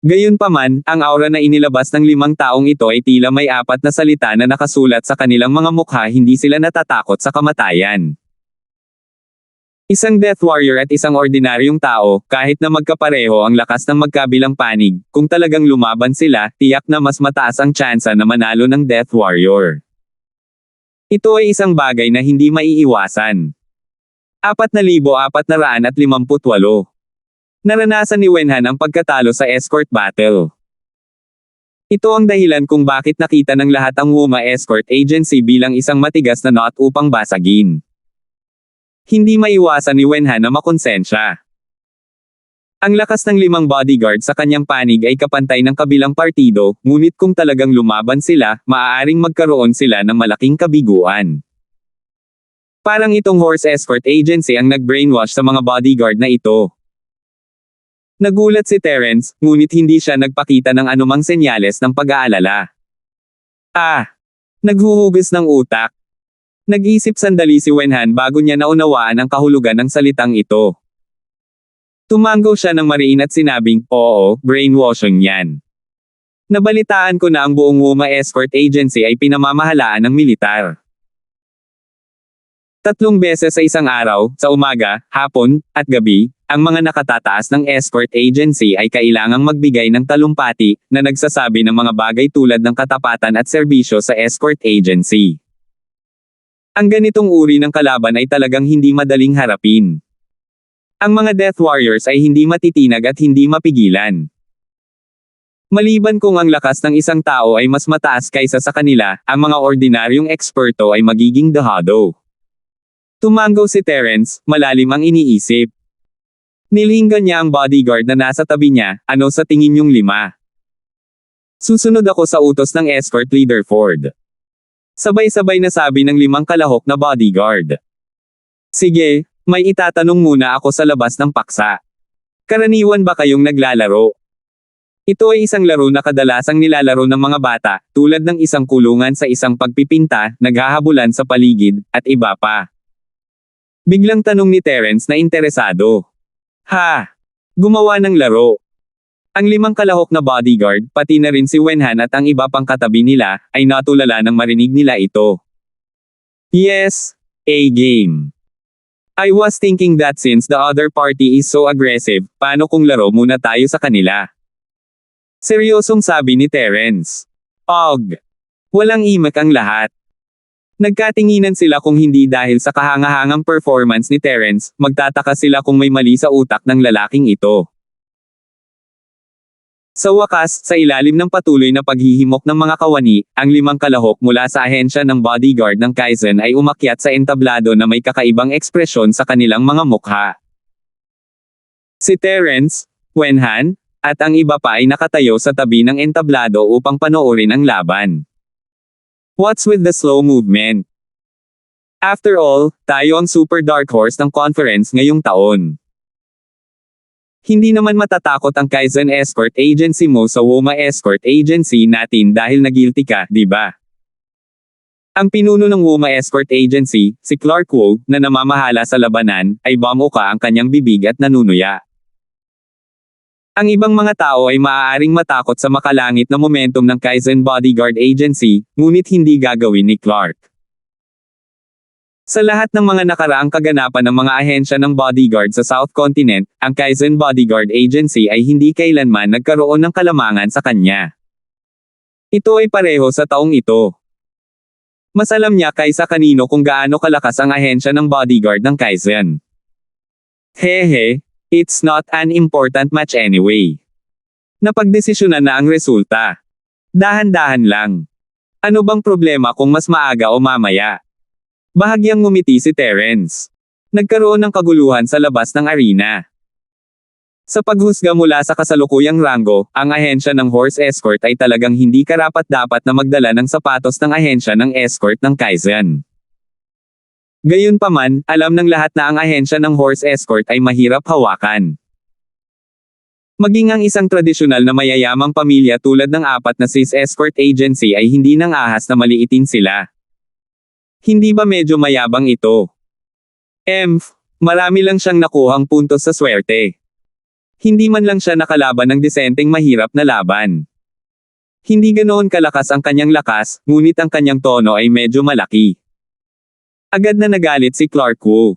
S1: Gayunpaman, ang aura na inilabas ng 5 taong ito ay tila may 4 na salita na nakasulat sa kanilang mga mukha, hindi sila natatakot sa kamatayan. Isang Death Warrior at isang ordinaryong tao, kahit na magkapareho ang lakas ng magkabilang panig, kung talagang lumaban sila, tiyak na mas mataas ang tsansa na manalo ng Death Warrior. Ito ay isang bagay na hindi maiiwasan. 4,458. Naranasan ni Wenhan ang pagkatalo sa escort battle. Ito ang dahilan kung bakit nakita ng lahat ang Wuma Escort Agency bilang isang matigas na knot upang basagin. Hindi maiwasan ni Wenhan na makonsensya. Ang lakas ng 5 bodyguard sa kanyang panig ay kapantay ng kabilang partido, ngunit kung talagang lumaban sila, maaaring magkaroon sila ng malaking kabiguan. Parang itong Horse Escort Agency ang nag-brainwash sa mga bodyguard na ito. Nagulat si Terence, ngunit hindi siya nagpakita ng anumang senyales ng pag-aalala. Naghuhugas ng utak. Nag-isip sandali si Wenhan bago niya naunawaan ang kahulugan ng salitang ito. Tumanggo siya ng mariin at sinabing, oo, brainwashing yan. Nabalitaan ko na ang buong Wuma Escort Agency ay pinamamahalaan ng militar. 3 beses sa isang araw, sa umaga, hapon, at gabi, ang mga nakatataas ng escort agency ay kailangang magbigay ng talumpati, na nagsasabi ng mga bagay tulad ng katapatan at serbisyo sa escort agency. Ang ganitong uri ng kalaban ay talagang hindi madaling harapin. Ang mga Death Warriors ay hindi matitinag at hindi mapigilan. Maliban kung ang lakas ng isang tao ay mas mataas kaysa sa kanila, ang mga ordinaryong eksperto ay magiging dehado. Tumanggo si Terence, malalim ang iniisip. Nilinggan niya ang bodyguard na nasa tabi niya, ano sa tingin niyong 5? Susunod ako sa utos ng escort leader Ford. Sabay-sabay na sabi ng 5 kalahok na bodyguard. Sige, may itatanong muna ako sa labas ng paksa. Karaniwan ba kayong naglalaro? Ito ay isang laro na kadalasang nilalaro ng mga bata, tulad ng isang kulungan sa isang pagpipinta, naghahabulan sa paligid, at iba pa. Biglang tanong ni Terence na interesado. Gumawa ng laro. Ang 5 kalahok na bodyguard, pati na rin si Wenhan at ang iba pang katabi nila, ay natulala nang marinig nila ito. Yes, a game. I was thinking that since the other party is so aggressive, paano kung laro muna tayo sa kanila? Seryosong sabi ni Terence. Walang imak ang lahat. Nagkatinginan sila kung hindi dahil sa kahangahangang performance ni Terence, magtataka sila kung may mali sa utak ng lalaking ito. Sa wakas, sa ilalim ng patuloy na paghihimok ng mga kawani, ang 5 kalahok mula sa ahensya ng bodyguard ng Kaizen ay umakyat sa entablado na may kakaibang ekspresyon sa kanilang mga mukha. Si Terence, Wenhan, at ang iba pa ay nakatayo sa tabi ng entablado upang panoorin ang laban. What's with the slow movement? After all, tayo ang super dark horse ng conference ngayong taon. Hindi naman matatakot ang Kaizen Escort Agency mo sa Wuma Escort Agency natin dahil nagilty ka, di ba? Ang pinuno ng Wuma Escort Agency, si Clark Wu, na namamahala sa labanan, ay bumuka ang kanyang bibig at nanunuya. Ang ibang mga tao ay maaaring matakot sa makalangit na momentum ng Kaizen Bodyguard Agency, ngunit hindi gagawin ni Clark. Sa lahat ng mga nakaraang kaganapan ng mga ahensya ng bodyguard sa South Continent, ang Kaizen Bodyguard Agency ay hindi kailanman nagkaroon ng kalamangan sa kanya. Ito ay pareho sa taong ito. Mas alam niya kaysa kanino kung gaano kalakas ang ahensya ng bodyguard ng Kaizen. It's not an important match anyway. Napagdesisyonan na ang resulta. Dahan-dahan lang. Ano bang problema kung mas maaga o mamaya? Bahagyang ngumiti si Terence. Nagkaroon ng kaguluhan sa labas ng arena. Sa paghusga mula sa kasalukuyang ranggo, ang ahensya ng horse escort ay talagang hindi karapat-dapat na magdala ng sapatos ng ahensya ng escort ng Kaizen. Gayunpaman, alam ng lahat na ang ahensya ng horse escort ay mahirap hawakan. Maging ang isang tradisyonal na mayayamang pamilya tulad ng apat na sis escort agency ay hindi nang ahas na maliitin sila. Hindi ba medyo mayabang ito? Marami lang siyang nakuhang puntos sa swerte. Hindi man lang siya nakalaban ng disenteng mahirap na laban. Hindi ganoon kalakas ang kanyang lakas, ngunit ang kanyang tono ay medyo malaki. Agad na nagalit si Clark Wu.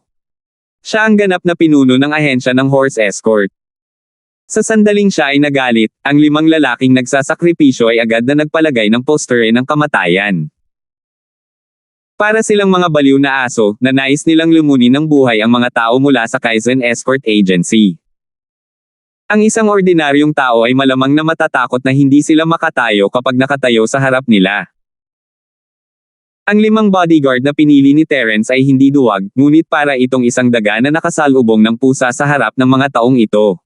S1: Siya ang ganap na pinuno ng ahensya ng horse escort. Sa sandaling siya ay nagalit, ang 5 lalaking nagsasakripisyo ay agad na nagpalagay ng postere ng kamatayan. Para silang mga baliw na aso, na nais nilang lumunin ng buhay ang mga tao mula sa Kaizen Escort Agency. Ang isang ordinaryong tao ay malamang na matatakot na hindi sila makatayo kapag nakatayo sa harap nila. Ang 5 bodyguard na pinili ni Terence ay hindi duwag, ngunit para itong isang daga na nakasalubong ng pusa sa harap ng mga taong ito.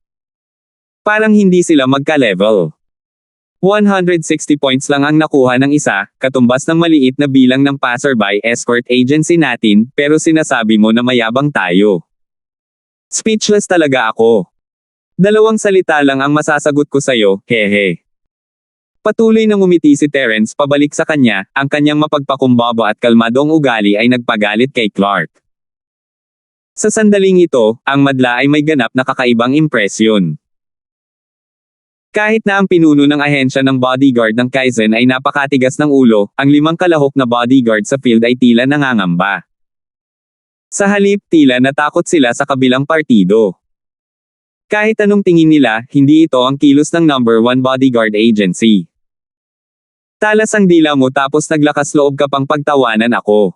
S1: Parang hindi sila magka-level. 160 points lang ang nakuha ng isa, katumbas ng maliit na bilang ng passerby escort agency natin, pero sinasabi mo na mayabang tayo. Speechless talaga ako. 2 salita lang ang masasagot ko sa'yo, hehe. Patuloy na ngumiti si Terence pabalik sa kanya, ang kanyang mapagpakumbaba at kalmadong ugali ay nagpagalit kay Clark. Sa sandaling ito, ang madla ay may ganap na kakaibang impresyon. Kahit na ang pinuno ng ahensya ng bodyguard ng Kaizen ay napakatigas ng ulo, ang 5 kalahok na bodyguard sa field ay tila nangangamba. Sa halip, tila natakot sila sa kabilang partido. Kahit anong tingin nila, hindi ito ang kilos ng number 1 bodyguard agency. Talas ang dila mo tapos naglakas loob ka pang pagtawanan ako.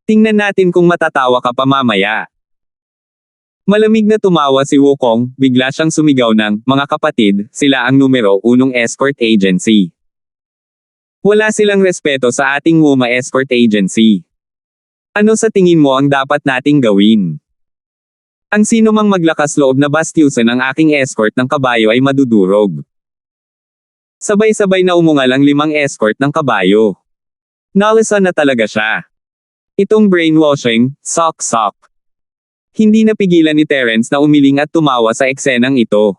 S1: Tingnan natin kung matatawa ka pa mamaya. Malamig na tumawa si Wukong, bigla siyang sumigaw ng, mga kapatid, sila ang numero 1 escort agency. Wala silang respeto sa ating Wuma escort agency. Ano sa tingin mo ang dapat nating gawin? Ang sino mang maglakas loob na bastyusan ang aking escort ng kabayo ay madudurog. Sabay-sabay na umungal ang 5 escort ng kabayo. Nalisan na talaga siya. Itong brainwashing, sok. Hindi napigilan ni Terence na umiling at tumawa sa eksenang ito.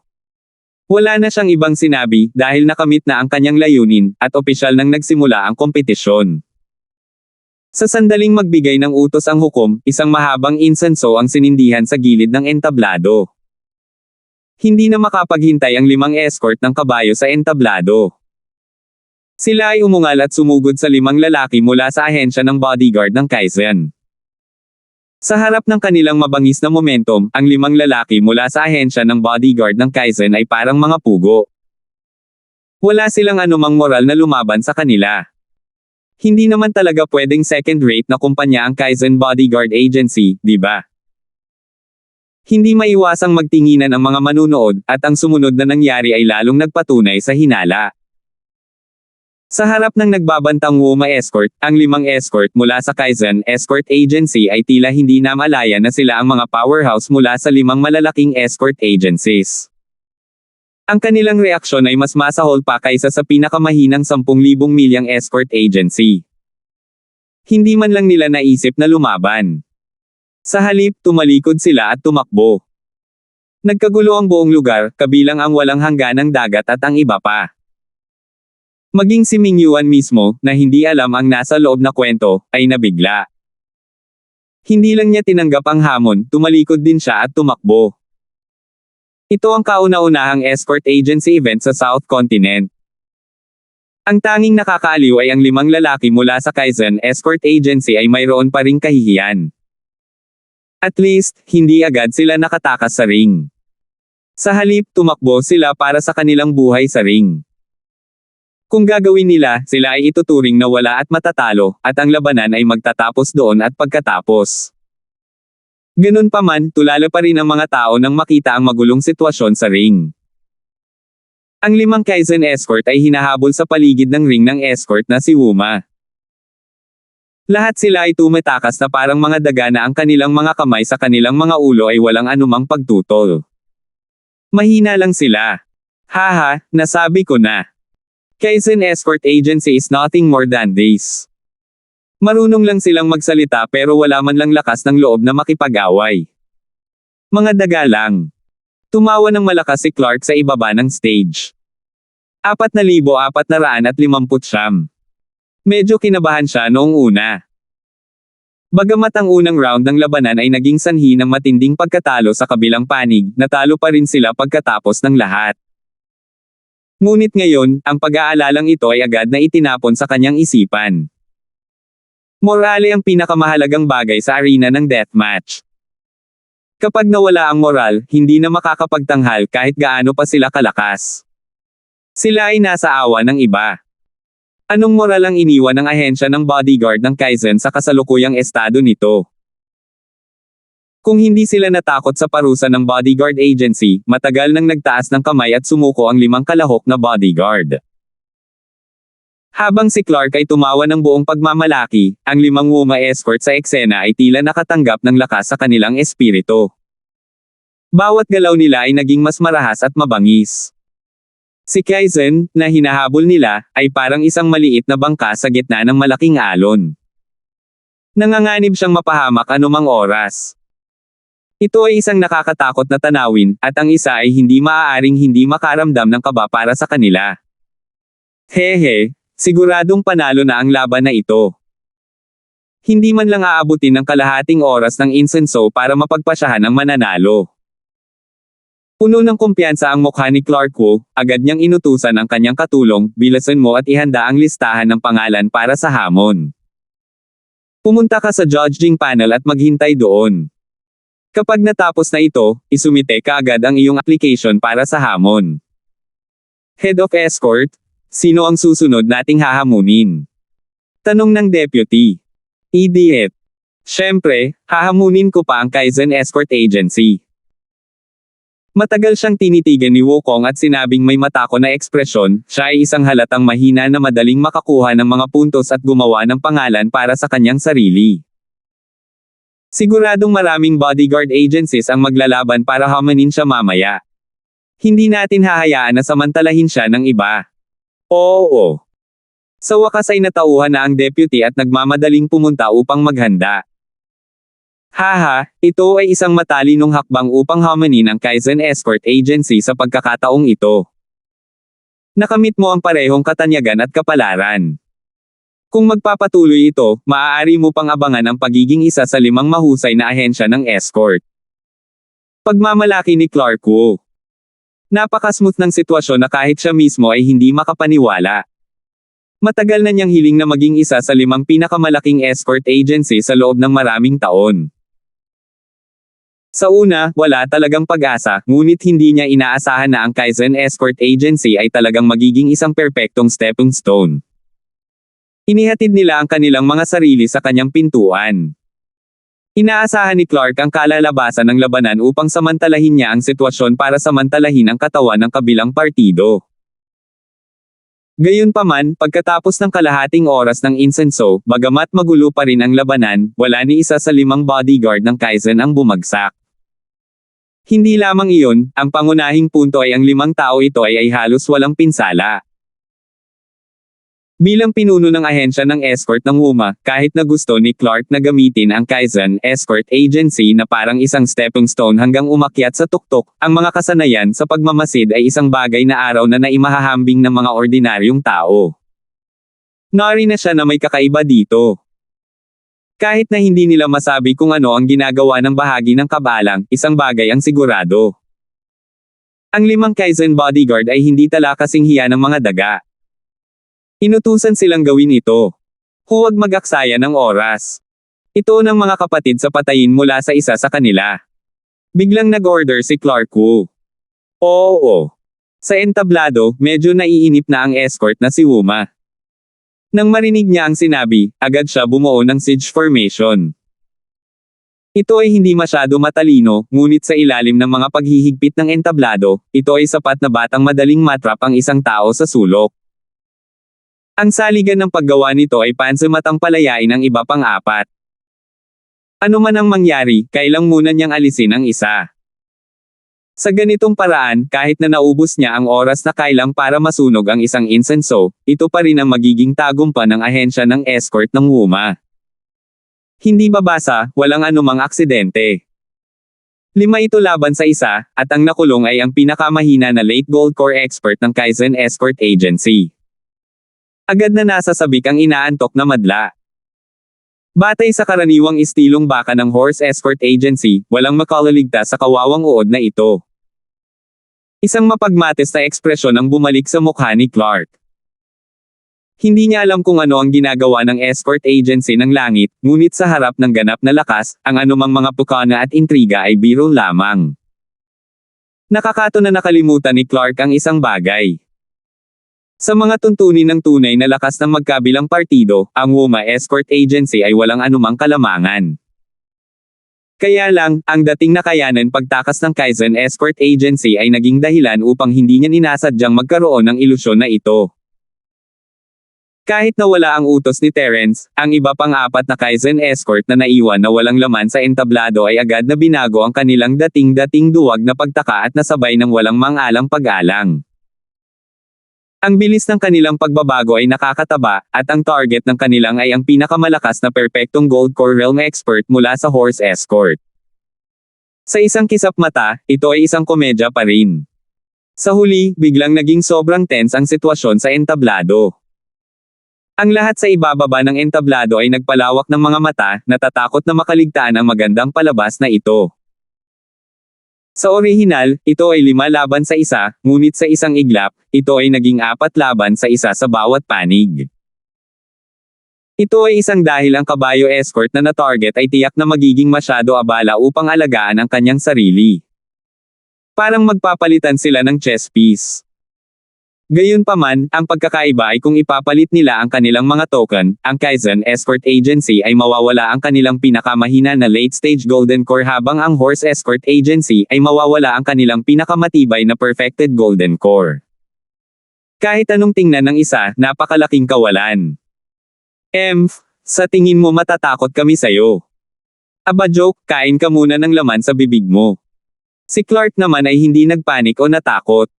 S1: Wala na siyang ibang sinabi dahil nakamit na ang kanyang layunin at opisyal nang nagsimula ang kompetisyon. Sa sandaling magbigay ng utos ang hukom, isang mahabang insenso ang sinindihan sa gilid ng entablado. Hindi na makapaghintay ang 5 escort ng kabayo sa entablado. Sila ay umungal at sumugod sa 5 lalaki mula sa ahensya ng bodyguard ng Kaizen. Sa harap ng kanilang mabangis na momentum, ang 5 lalaki mula sa ahensya ng bodyguard ng Kaizen ay parang mga pugo. Wala silang anumang moral na lumaban sa kanila. Hindi naman talaga pwedeng second-rate na kumpanya ang Kaizen Bodyguard Agency, di ba? Hindi maiwasang magtinginan ang mga manunood, at ang sumunod na nangyari ay lalong nagpatunay sa hinala. Sa harap ng nagbabantang Wuma escort, ang 5 escort mula sa Kaizen Escort Agency ay tila hindi na malaya na sila ang mga powerhouse mula sa 5 malalaking escort agencies. Ang kanilang reaksyon ay mas masahol pa kaysa sa pinakamahinang 10,000 milyang escort agency. Hindi man lang nila naisip na lumaban. Sa halip, tumalikod sila at tumakbo. Nagkagulo ang buong lugar, kabilang ang walang hangganang dagat at ang iba pa. Maging si Ming Yuan mismo, na hindi alam ang nasa loob na kwento, ay nabigla. Hindi lang niya tinanggap ang hamon, tumalikod din siya at tumakbo. Ito ang kauna-unahang escort agency event sa South Continent. Ang tanging nakakaaliw ay ang 5 lalaki mula sa Kaizen Escort Agency ay mayroon pa ring kahihiyan. At least, hindi agad sila nakatakas sa ring. Sa halip, tumakbo sila para sa kanilang buhay sa ring. Kung gagawin nila, sila ay ituturing na wala at matatalo, at ang labanan ay magtatapos doon at pagkatapos. Ganun pa man, tulala pa rin ang mga tao nang makita ang magulong sitwasyon sa ring. Ang 5 Kaizen escort ay hinahabol sa paligid ng ring ng escort na si Wuma. Lahat sila ay tumatakas na parang mga daga na ang kanilang mga kamay sa kanilang mga ulo ay walang anumang pagtutol. Mahina lang sila. Haha, nasabi ko na. Kaizen Escort Agency is nothing more than this. Marunong lang silang magsalita pero wala man lang lakas ng loob na makipag-away. Mga daga lang. Tumawa ng malakas si Clark sa ibaba ng stage. 4,459. Medyo kinabahan siya noong una. Bagamat ang unang round ng labanan ay naging sanhi ng matinding pagkatalo sa kabilang panig, natalo pa rin sila pagkatapos ng lahat. Ngunit ngayon, ang pag-aalalang ito ay agad na itinapon sa kanyang isipan. Morale ang pinakamahalagang bagay sa arena ng deathmatch. Kapag nawala ang moral, hindi na makakapagtanghal kahit gaano pa sila kalakas. Sila ay nasa awa ng iba. Anong moral ang iniwan ng ahensya ng bodyguard ng Kaizen sa kasalukuyang estado nito? Kung hindi sila natakot sa parusa ng bodyguard agency, matagal nang nagtaas ng kamay at sumuko ang 5 kalahok na bodyguard. Habang si Clark ay tumawa ng buong pagmamalaki, ang 5 Wuma escort sa eksena ay tila nakatanggap ng lakas sa kanilang espiritu. Bawat galaw nila ay naging mas marahas at mabangis. Si Kaizen, na hinahabol nila, ay parang isang maliit na bangka sa gitna ng malaking alon. Nanganganib siyang mapahamak anumang oras. Ito ay isang nakakatakot na tanawin, at ang isa ay hindi maaaring hindi makaramdam ng kaba para sa kanila. Hehe. Siguradong panalo na ang laban na ito. Hindi man lang aabutin ng kalahating oras ng insenso para mapagpasyahan ang mananalo. Puno ng kumpiyansa ang mukha ni Clark Wu, agad niyang inutusan ang kanyang katulong, bilasan mo at ihanda ang listahan ng pangalan para sa hamon. Pumunta ka sa judging panel at maghintay doon. Kapag natapos na ito, isumite ka agad ang iyong application para sa hamon. Head of Escort, sino ang susunod nating hahamunin? Tanong ng deputy. Idiot. Siyempre, hahamunin ko pa ang Kaizen Escort Agency. Matagal siyang tinitigan ni Wukong at sinabing may matako na ekspresyon, siya ay isang halatang mahina na madaling makakuha ng mga puntos at gumawa ng pangalan para sa kanyang sarili. Siguradong maraming bodyguard agencies ang maglalaban para hamunin siya mamaya. Hindi natin hahayaan na samantalahin siya ng iba. Oo. Sa wakas ay natauhan na ang deputy at nagmamadaling pumunta upang maghanda. Haha, ito ay isang matalinong hakbang upang hamunin ang Kaizen Escort Agency sa pagkakataong ito. Nakamit mo ang parehong katanyagan at kapalaran. Kung magpapatuloy ito, maaari mo pang abangan ang pagiging isa sa 5 mahusay na ahensya ng escort. Pagmamalaki ni Clark Wu. Napaka-smooth ng sitwasyon na kahit siya mismo ay hindi makapaniwala. Matagal na niyang hiling na maging isa sa 5 pinakamalaking escort agency sa loob ng maraming taon. Sa una, wala talagang pag-asa, ngunit hindi niya inaasahan na ang Kaizen Escort Agency ay talagang magiging isang perpektong stepping stone. Inihatid nila ang kanilang mga sarili sa kanyang pintuan. Inaasahan ni Clark ang kalalabasan ng labanan upang samantalahin niya ang sitwasyon para samantalahin ang katawan ng kabilang partido. Gayunpaman, pagkatapos ng kalahating oras ng insenso, bagamat magulo pa rin ang labanan, wala ni isa sa 5 bodyguard ng Kaizen ang bumagsak. Hindi lamang iyon, ang pangunahing punto ay ang 5 tao ito ay halos walang pinsala. Bilang pinuno ng ahensya ng escort ng Wuma, kahit na gusto ni Clark na gamitin ang Kaizen Escort Agency na parang isang stepping stone hanggang umakyat sa tuktok, ang mga kasanayan sa pagmamasid ay isang bagay na araw na naimahahambing ng mga ordinaryong tao. Nari na siya na may kakaiba dito. Kahit na hindi nila masabi kung ano ang ginagawa ng bahagi ng kabalang, isang bagay ang sigurado. Ang 5 Kaizen bodyguard ay hindi tala kasing hiya ng mga daga. Inutusan silang gawin ito. Huwag mag-aksaya ng oras. Ito ng mga kapatid sa patayin mula sa isa sa kanila. Biglang nag-order si Clark Wu. Oo. Sa entablado, medyo naiinip na ang escort na si Wuma. Nang marinig niya ang sinabi, agad siya bumuo ng siege formation. Ito ay hindi masyado matalino, ngunit sa ilalim ng mga paghihigpit ng entablado, ito ay sapat na batang madaling matrap ang isang tao sa sulok. Ang saligan ng paggawa nito ay pansamatang palayain ang iba pang 4. Ano man ang mangyari, kailang muna niyang alisin ang isa. Sa ganitong paraan, kahit na naubos niya ang oras na kailang para masunog ang isang insenso, ito pa rin ang magiging tagumpay ng ahensya ng escort ng WUMA. Hindi babasa, walang anumang aksidente. 5 ito laban sa isa, at ang nakulong ay ang pinakamahina na late gold core expert ng Kaizen Escort Agency. Agad na nasa sabik ang inaantok na madla. Batay sa karaniwang istilong baka ng Horse Escort Agency, walang makalaligtas sa kawawang uod na ito. Isang mapagmatis na ekspresyon ang bumalik sa mukha ni Clark. Hindi niya alam kung ano ang ginagawa ng escort agency ng langit, ngunit sa harap ng ganap na lakas, ang anumang mga pukana at intriga ay biro lamang. Nakakato na nakalimutan ni Clark ang isang bagay. Sa mga tuntunin ng tunay na lakas ng magkabilang partido, ang WUMA Escort Agency ay walang anumang kalamangan. Kaya lang, ang dating nakayanan pagtakas ng Kaizen Escort Agency ay naging dahilan upang hindi niya ninasadyang magkaroon ng ilusyon na ito. Kahit na wala ang utos ni Terence, ang iba pang 4 na Kaizen Escort na naiwan na walang laman sa entablado ay agad na binago ang kanilang dating duwag na pagtaka at nasabay ng walang mang-alang pag-alang. Ang bilis ng kanilang pagbabago ay nakakataba, at ang target ng kanilang ay ang pinakamalakas na perpektong Gold Core Realm expert mula sa Horse Escort. Sa isang kisap mata, ito ay isang komedya pa rin. Sa huli, biglang naging sobrang tense ang sitwasyon sa entablado. Ang lahat sa ibababa ng entablado ay nagpalawak ng mga mata, natatakot na makaligtaan ang magandang palabas na ito. Sa orihinal, ito ay 5 laban sa 1, ngunit sa isang iglap, ito ay naging 4 laban sa 1 sa bawat panig. Ito ay isang dahil ang kabayo escort na na-target ay tiyak na magiging masyado abala upang alagaan ang kanyang sarili. Parang magpapalitan sila ng chess piece. Gayunpaman, ang pagkakaiba ay kung ipapalit nila ang kanilang mga token, ang Kaizen Escort Agency ay mawawala ang kanilang pinakamahina na late-stage Golden Core habang ang Horse Escort Agency ay mawawala ang kanilang pinakamatibay na Perfected Golden Core. Kahit anong tingnan ng isa, napakalaking kawalan. Sa tingin mo matatakot kami sayo. Aba joke, kain ka muna ng laman sa bibig mo. Si Clark naman ay hindi nagpanik o natakot.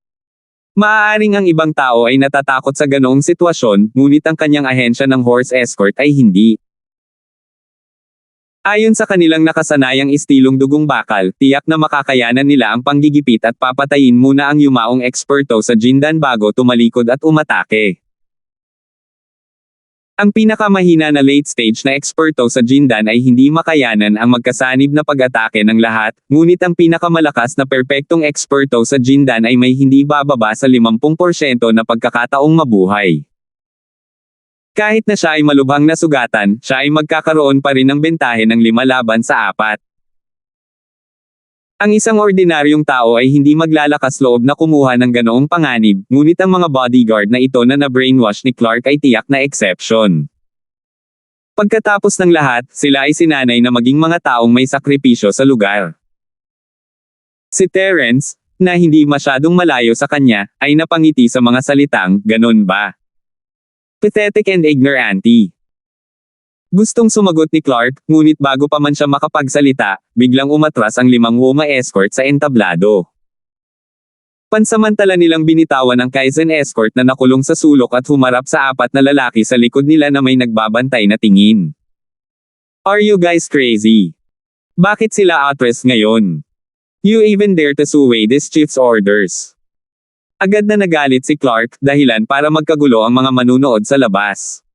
S1: Maaaring ang ibang tao ay natatakot sa ganoong sitwasyon, ngunit ang kanyang ahensya ng Horse Escort ay hindi. Ayon sa kanilang nakasanayang istilong dugong bakal, tiyak na makakayanan nila ang panggigipit at papatayin muna ang yumaong eksperto sa Jindan bago tumalikod at umatake. Ang pinakamahina na late stage na eksperto sa Jindan ay hindi makayanan ang magkasanib na pag-atake ng lahat, ngunit ang pinakamalakas na perpektong eksperto sa Jindan ay may hindi bababa sa 50% na pagkakataong mabuhay. Kahit na siya ay malubhang nasugatan, siya ay magkakaroon pa rin ng bentahe ng 5 laban sa 4. Ang isang ordinaryong tao ay hindi maglalakas loob na kumuha ng ganoong panganib, ngunit ang mga bodyguard na ito na na-brainwash ni Clark ay tiyak na exception. Pagkatapos ng lahat, sila ay sinanay na maging mga taong may sakripisyo sa lugar. Si Terence, na hindi masyadong malayo sa kanya, ay napangiti sa mga salitang, "Ganon ba?" Pathetic and ignorant. Gustong sumagot ni Clark, ngunit bago pa man siya makapagsalita, biglang umatras ang 5 WUMA escort sa entablado. Pansamantala nilang binitawan ang Kaizen escort na nakulong sa sulok at humarap sa 4 na lalaki sa likod nila na may nagbabantay na tingin. Are you guys crazy? Bakit sila atras ngayon? You even dare to sway this chief's orders. Agad na nagalit si Clark, dahilan para magkagulo ang mga manunood sa labas.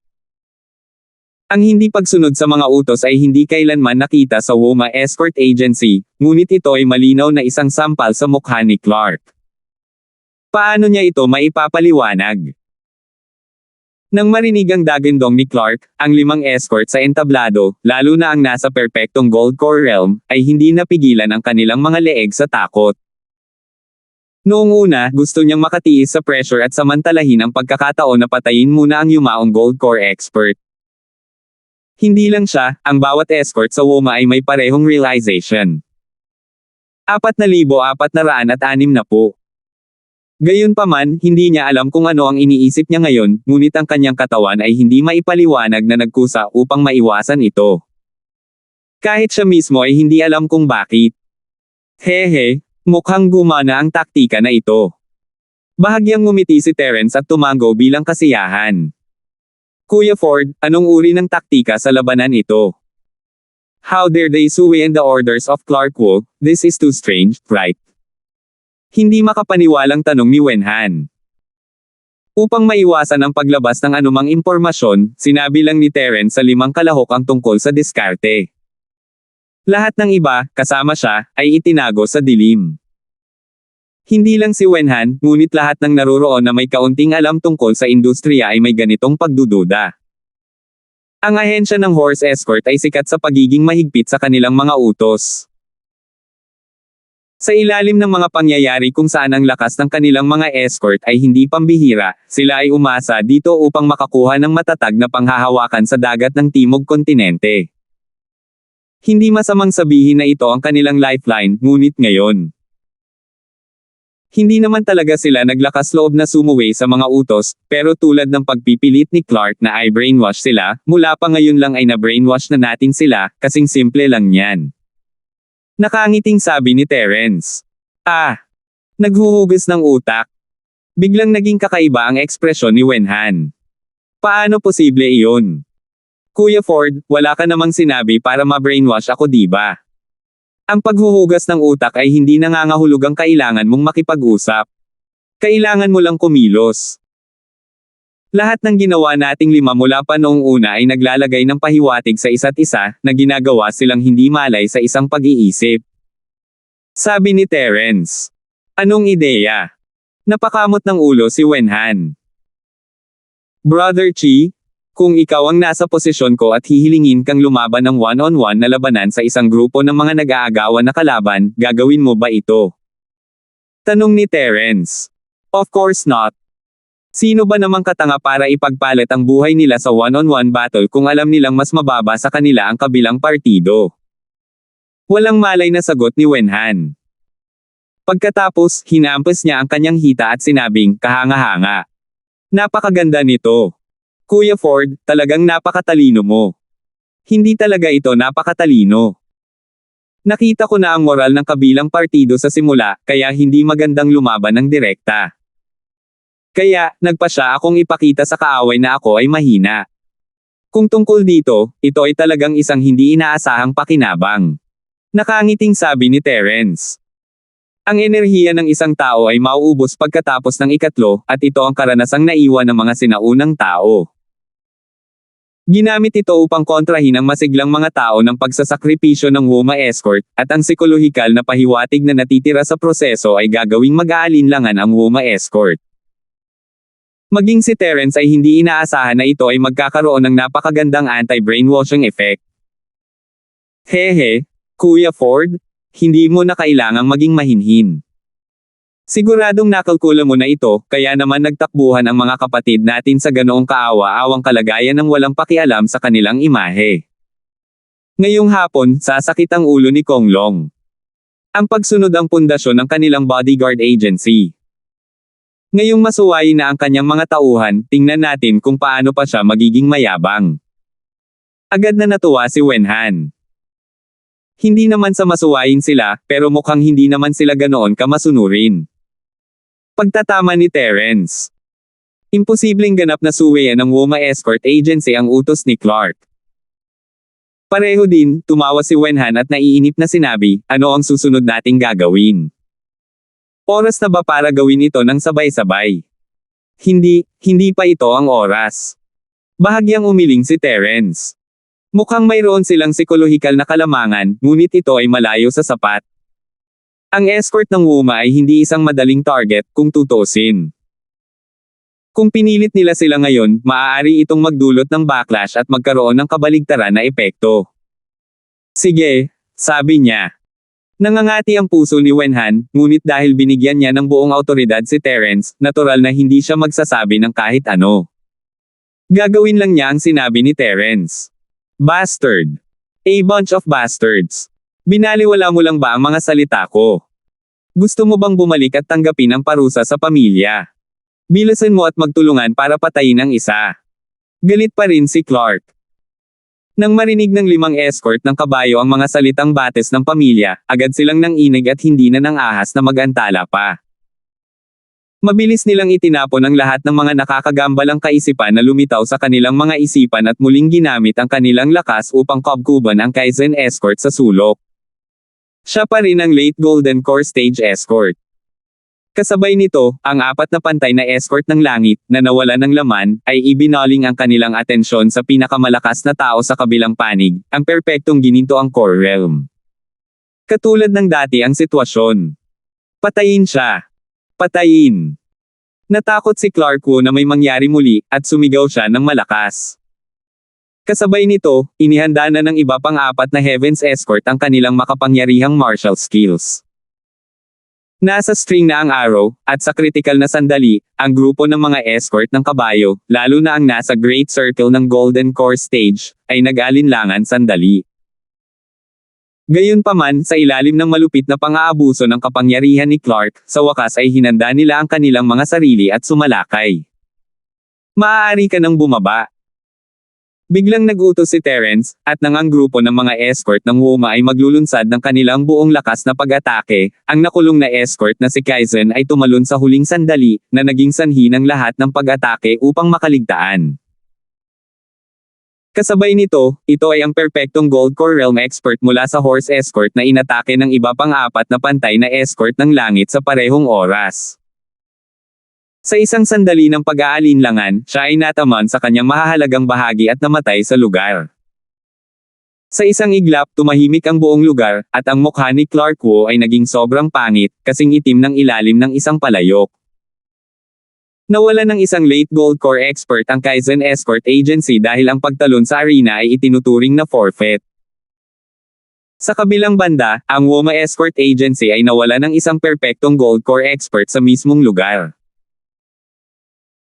S1: Ang hindi pagsunod sa mga utos ay hindi kailanman nakita sa WUMA Escort Agency, ngunit ito ay malinaw na isang sampal sa mukha ni Clark. Paano niya ito maipapaliwanag? Nang marinig ang dagandong ni Clark, ang 5 escort sa entablado, lalo na ang nasa perpektong Gold Core Realm, ay hindi napigilan ang kanilang mga leeg sa takot. Noong una, gusto niyang makatiis sa pressure at samantalahin ang pagkakataon na patayin muna ang yumaong Gold Core expert. Hindi lang siya, ang bawat escort sa WUMA ay may parehong realization. 4,460. Gayunpaman, hindi niya alam kung ano ang iniisip niya ngayon, ngunit ang kanyang katawan ay hindi maipaliwanag na nagkusa upang maiwasan ito. Kahit siya mismo ay hindi alam kung bakit. Hehe, Mukhang gumana ang taktika na ito. Bahagyang ngumiti si Terence at tumango bilang kasiyahan. Kuya Ford, anong uri ng taktika sa labanan ito? How dare they sway in the orders of Clark Wu? This is too strange, right? Hindi makapaniwalang tanong ni Wenhan. Upang maiwasan ang paglabas ng anumang impormasyon, sinabi lang ni Terence sa 5 kalahok ang tungkol sa diskarte. Lahat ng iba, kasama siya, ay itinago sa dilim. Hindi lang si Wenhan, ngunit lahat ng naroroon na may kaunting alam tungkol sa industriya ay may ganitong pagdududa. Ang ahensya ng horse escort ay sikat sa pagiging mahigpit sa kanilang mga utos. Sa ilalim ng mga pangyayari kung saan ang lakas ng kanilang mga escort ay hindi pambihira, sila ay umasa dito upang makakuha ng matatag na panghahawakan sa dagat ng Timog Kontinente. Hindi masamang sabihin na ito ang kanilang lifeline, ngunit ngayon. Hindi naman talaga sila naglakas loob na sumuway sa mga utos, pero tulad ng pagpipilit ni Clark na ay brainwash sila, mula pa ngayon lang ay na-brainwash na natin sila, kasing simple lang yan. Nakangiting sabi ni Terence. Naghuhugas ng utak. Biglang naging kakaiba ang ekspresyon ni Wenhan. Paano posible iyon? Kuya Ford, wala ka namang sinabi para ma-brainwash ako diba? Ang paghuhugas ng utak ay hindi nangangahulugang kailangan mong makipag-usap. Kailangan mo lang kumilos. Lahat ng ginawa nating 5 mula pa noong una ay naglalagay ng pahiwatig sa isa't isa, na ginagawa silang hindi malay sa isang pag-iisip. Sabi ni Terence. Anong ideya? Napakamot ng ulo si Wenhan. Brother Chi, kung ikaw ang nasa posisyon ko at hihilingin kang lumaban ng one-on-one na labanan sa isang grupo ng mga nag-aagawan na kalaban, gagawin mo ba ito? Tanong ni Terence. Of course not. Sino ba namang katanga para ipagpalit ang buhay nila sa one-on-one battle kung alam nilang mas mababa sa kanila ang kabilang partido? Walang malay na sagot ni Wenhan. Pagkatapos, hinampas niya ang kanyang hita at sinabing, kahanga-hanga. Napakaganda nito. Kuya Ford, talagang napakatalino mo. Hindi talaga ito napakatalino. Nakita ko na ang moral ng kabilang partido sa simula, kaya hindi magandang lumaban ng direkta. Kaya, nagpasya akong ipakita sa kaaway na ako ay mahina. Kung tungkol dito, ito ay talagang isang hindi inaasahang pakinabang. Nakangiting sabi ni Terence. Ang enerhiya ng isang tao ay mauubos pagkatapos ng ikatlo, at ito ang karanasang naiwan ng mga sinaunang tao. Ginamit ito upang kontrahin ang masiglang mga tao ng pagsasakripisyo ng Woma Escort, at ang psikolohikal na pahiwatig na natitira sa proseso ay gagawing mag-aalinlangan ang Woma Escort. Maging si Terence ay hindi inaasahan na ito ay magkakaroon ng napakagandang anti-brainwashing effect. Hehe, Kuya Ford, hindi mo na kailangang maging mahinhin. Siguradong nakalkula mo na ito, kaya naman nagtakbuhan ang mga kapatid natin sa ganoong kaawa-awang kalagayan ng walang pakialam sa kanilang imahe. Ngayong hapon, sasakit ang ulo ni Kong Long. Ang pagsunod ang pundasyon ng kanilang bodyguard agency. Ngayong masuwayi na ang kanyang mga tauhan, tingnan natin kung paano pa siya magiging mayabang. Agad na natuwa si Wenhan. Hindi naman sa masuwayin sila, pero mukhang hindi naman sila ganoon kamasunurin. Pagtatama ni Terence. Imposibleng ganap na suwayan ng Woma Escort Agency ang utos ni Clark. Pareho din, tumawa si Wenhan at naiinip na sinabi, ano ang susunod nating gagawin? Oras na ba para gawin ito ng sabay-sabay? Hindi pa ito ang oras. Bahagyang umiling si Terence. Mukhang mayroon silang psikolohikal na kalamangan, ngunit ito ay malayo sa sapat. Ang escort ng Woma ay hindi isang madaling target, kung tutuusin. Kung pinilit nila sila ngayon, maaari itong magdulot ng backlash at magkaroon ng kabaligtaran na epekto. Sige, sabi niya. Nangangati ang puso ni Wenhan, ngunit dahil binigyan niya ng buong autoridad si Terence, natural na hindi siya magsasabi ng kahit ano. Gagawin lang niya ang sinabi ni Terence. Bastard. A bunch of bastards. Binaliwala mo lang ba ang mga salita ko? Gusto mo bang bumalik at tanggapin ang parusa sa pamilya? Bilasan mo at magtulungan para patayin ang isa. Galit pa rin si Clark. Nang marinig ng 5 escort ng kabayo ang mga salitang bates ng pamilya, agad silang nanginig at hindi na nang ahas na mag-antala pa. Mabilis nilang itinapon ang lahat ng mga nakakagambalang kaisipan na lumitaw sa kanilang mga isipan at muling ginamit ang kanilang lakas upang kabkuban ang Kaizen escort sa sulok. Siya pa rin ang late Golden Core Stage escort. Kasabay nito, ang 4 na pantay na escort ng langit, na nawala ng laman, ay ibinaling ang kanilang atensyon sa pinakamalakas na tao sa kabilang panig, ang perpektong gininto ang Core Realm. Katulad ng dati ang sitwasyon. Patayin siya. Patayin. Natakot si Clark Wu na may mangyari muli, at sumigaw siya ng malakas. Kasabay nito, inihanda na ng iba pang 4 na Heavens Escort ang kanilang makapangyarihang martial skills. Nasa string na ang arrow, at sa kritikal na sandali, ang grupo ng mga escort ng kabayo, lalo na ang nasa Great Circle ng Golden Core Stage, ay nag-alinlangan sandali. Gayunpaman, sa ilalim ng malupit na pang-aabuso ng kapangyarihan ni Clark, sa wakas ay hinanda nila ang kanilang mga sarili at sumalakay. Maaari ka nang bumaba. Biglang nag-utos si Terence, at nang ang grupo ng mga escort ng Woma ay maglulunsad ng kanilang buong lakas na pag-atake, ang nakulong na escort na si Kaizen ay tumalon sa huling sandali, na naging sanhi ng lahat ng pag-atake upang makaligtaan. Kasabay nito, ito ay ang perpektong Gold Core Realm expert mula sa Horse Escort na inatake ng iba pang 4 na pantay na escort ng langit sa parehong oras. Sa isang sandali ng pag-aalinlangan, siya ay nataman sa kanyang mahahalagang bahagi at namatay sa lugar. Sa isang iglap, tumahimik ang buong lugar, at ang mukha ni Clark Wu ay naging sobrang pangit, kasing itim ng ilalim ng isang palayok. Nawala ng isang late Gold Core expert ang Kaizen Escort Agency dahil ang pagtalon sa arena ay itinuturing na forfeit. Sa kabilang banda, ang Woma Escort Agency ay nawala ng isang perpektong Gold Core expert sa mismong lugar.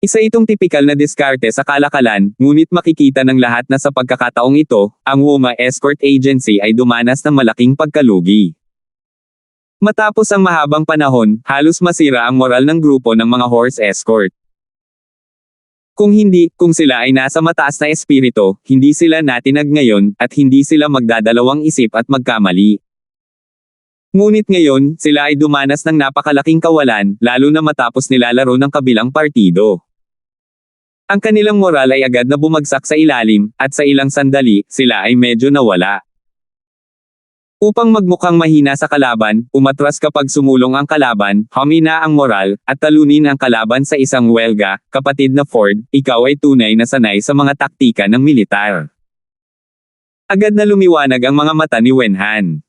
S1: Isa itong tipikal na diskarte sa kalakalan, ngunit makikita ng lahat na sa pagkakataong ito, ang Woma Escort Agency ay dumanas ng malaking pagkalugi. Matapos ang mahabang panahon, halos masira ang moral ng grupo ng mga horse escort. Kung sila ay nasa mataas na espiritu, hindi sila natinag ngayon, at hindi sila magdadalawang isip at magkamali. Ngunit ngayon, sila ay dumanas ng napakalaking kawalan, lalo na matapos nilalaro ng kabilang partido. Ang kanilang moral ay agad na bumagsak sa ilalim, at sa ilang sandali, sila ay medyo nawala. Upang magmukhang mahina sa kalaban, umatras kapag sumulong ang kalaban, humina ang moral, at talunin ang kalaban sa isang welga. Kapatid na Ford, ikaw ay tunay na sanay sa mga taktika ng militar. Agad na lumiwanag ang mga mata ni Wenhan.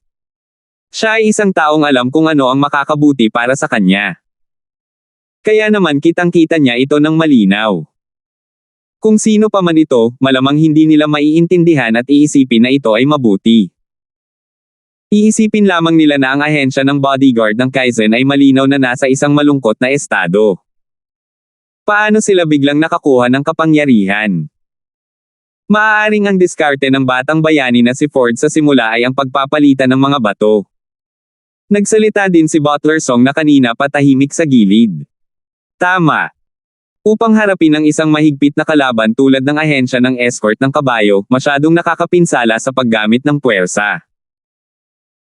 S1: Siya ay isang taong alam kung ano ang makakabuti para sa kanya. Kaya naman kitang-kita niya ito ng malinaw. Kung sino pa man ito, malamang hindi nila maiintindihan at iisipin na ito ay mabuti. Iisipin lamang nila na ang ahensya ng bodyguard ng Kaizen ay malinaw na nasa isang malungkot na estado. Paano sila biglang nakakuha ng kapangyarihan? Maaaring ang diskarte ng batang bayani na si Ford sa simula ay ang pagpapalitan ng mga bato. Nagsalita din si Butler Song na kanina patahimik sa gilid. Tama. Upang harapin ang isang mahigpit na kalaban tulad ng ahensya ng escort ng kabayo, masyadong nakakapinsala sa paggamit ng puwersa.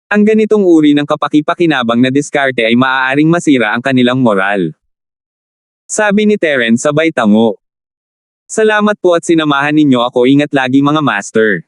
S1: Ang ganitong uri ng kapaki-pakinabang na diskarte ay maaaring masira ang kanilang moral. Sabi ni Terence sabay tango. Salamat po at sinamahan ninyo ako, ingat lagi mga master.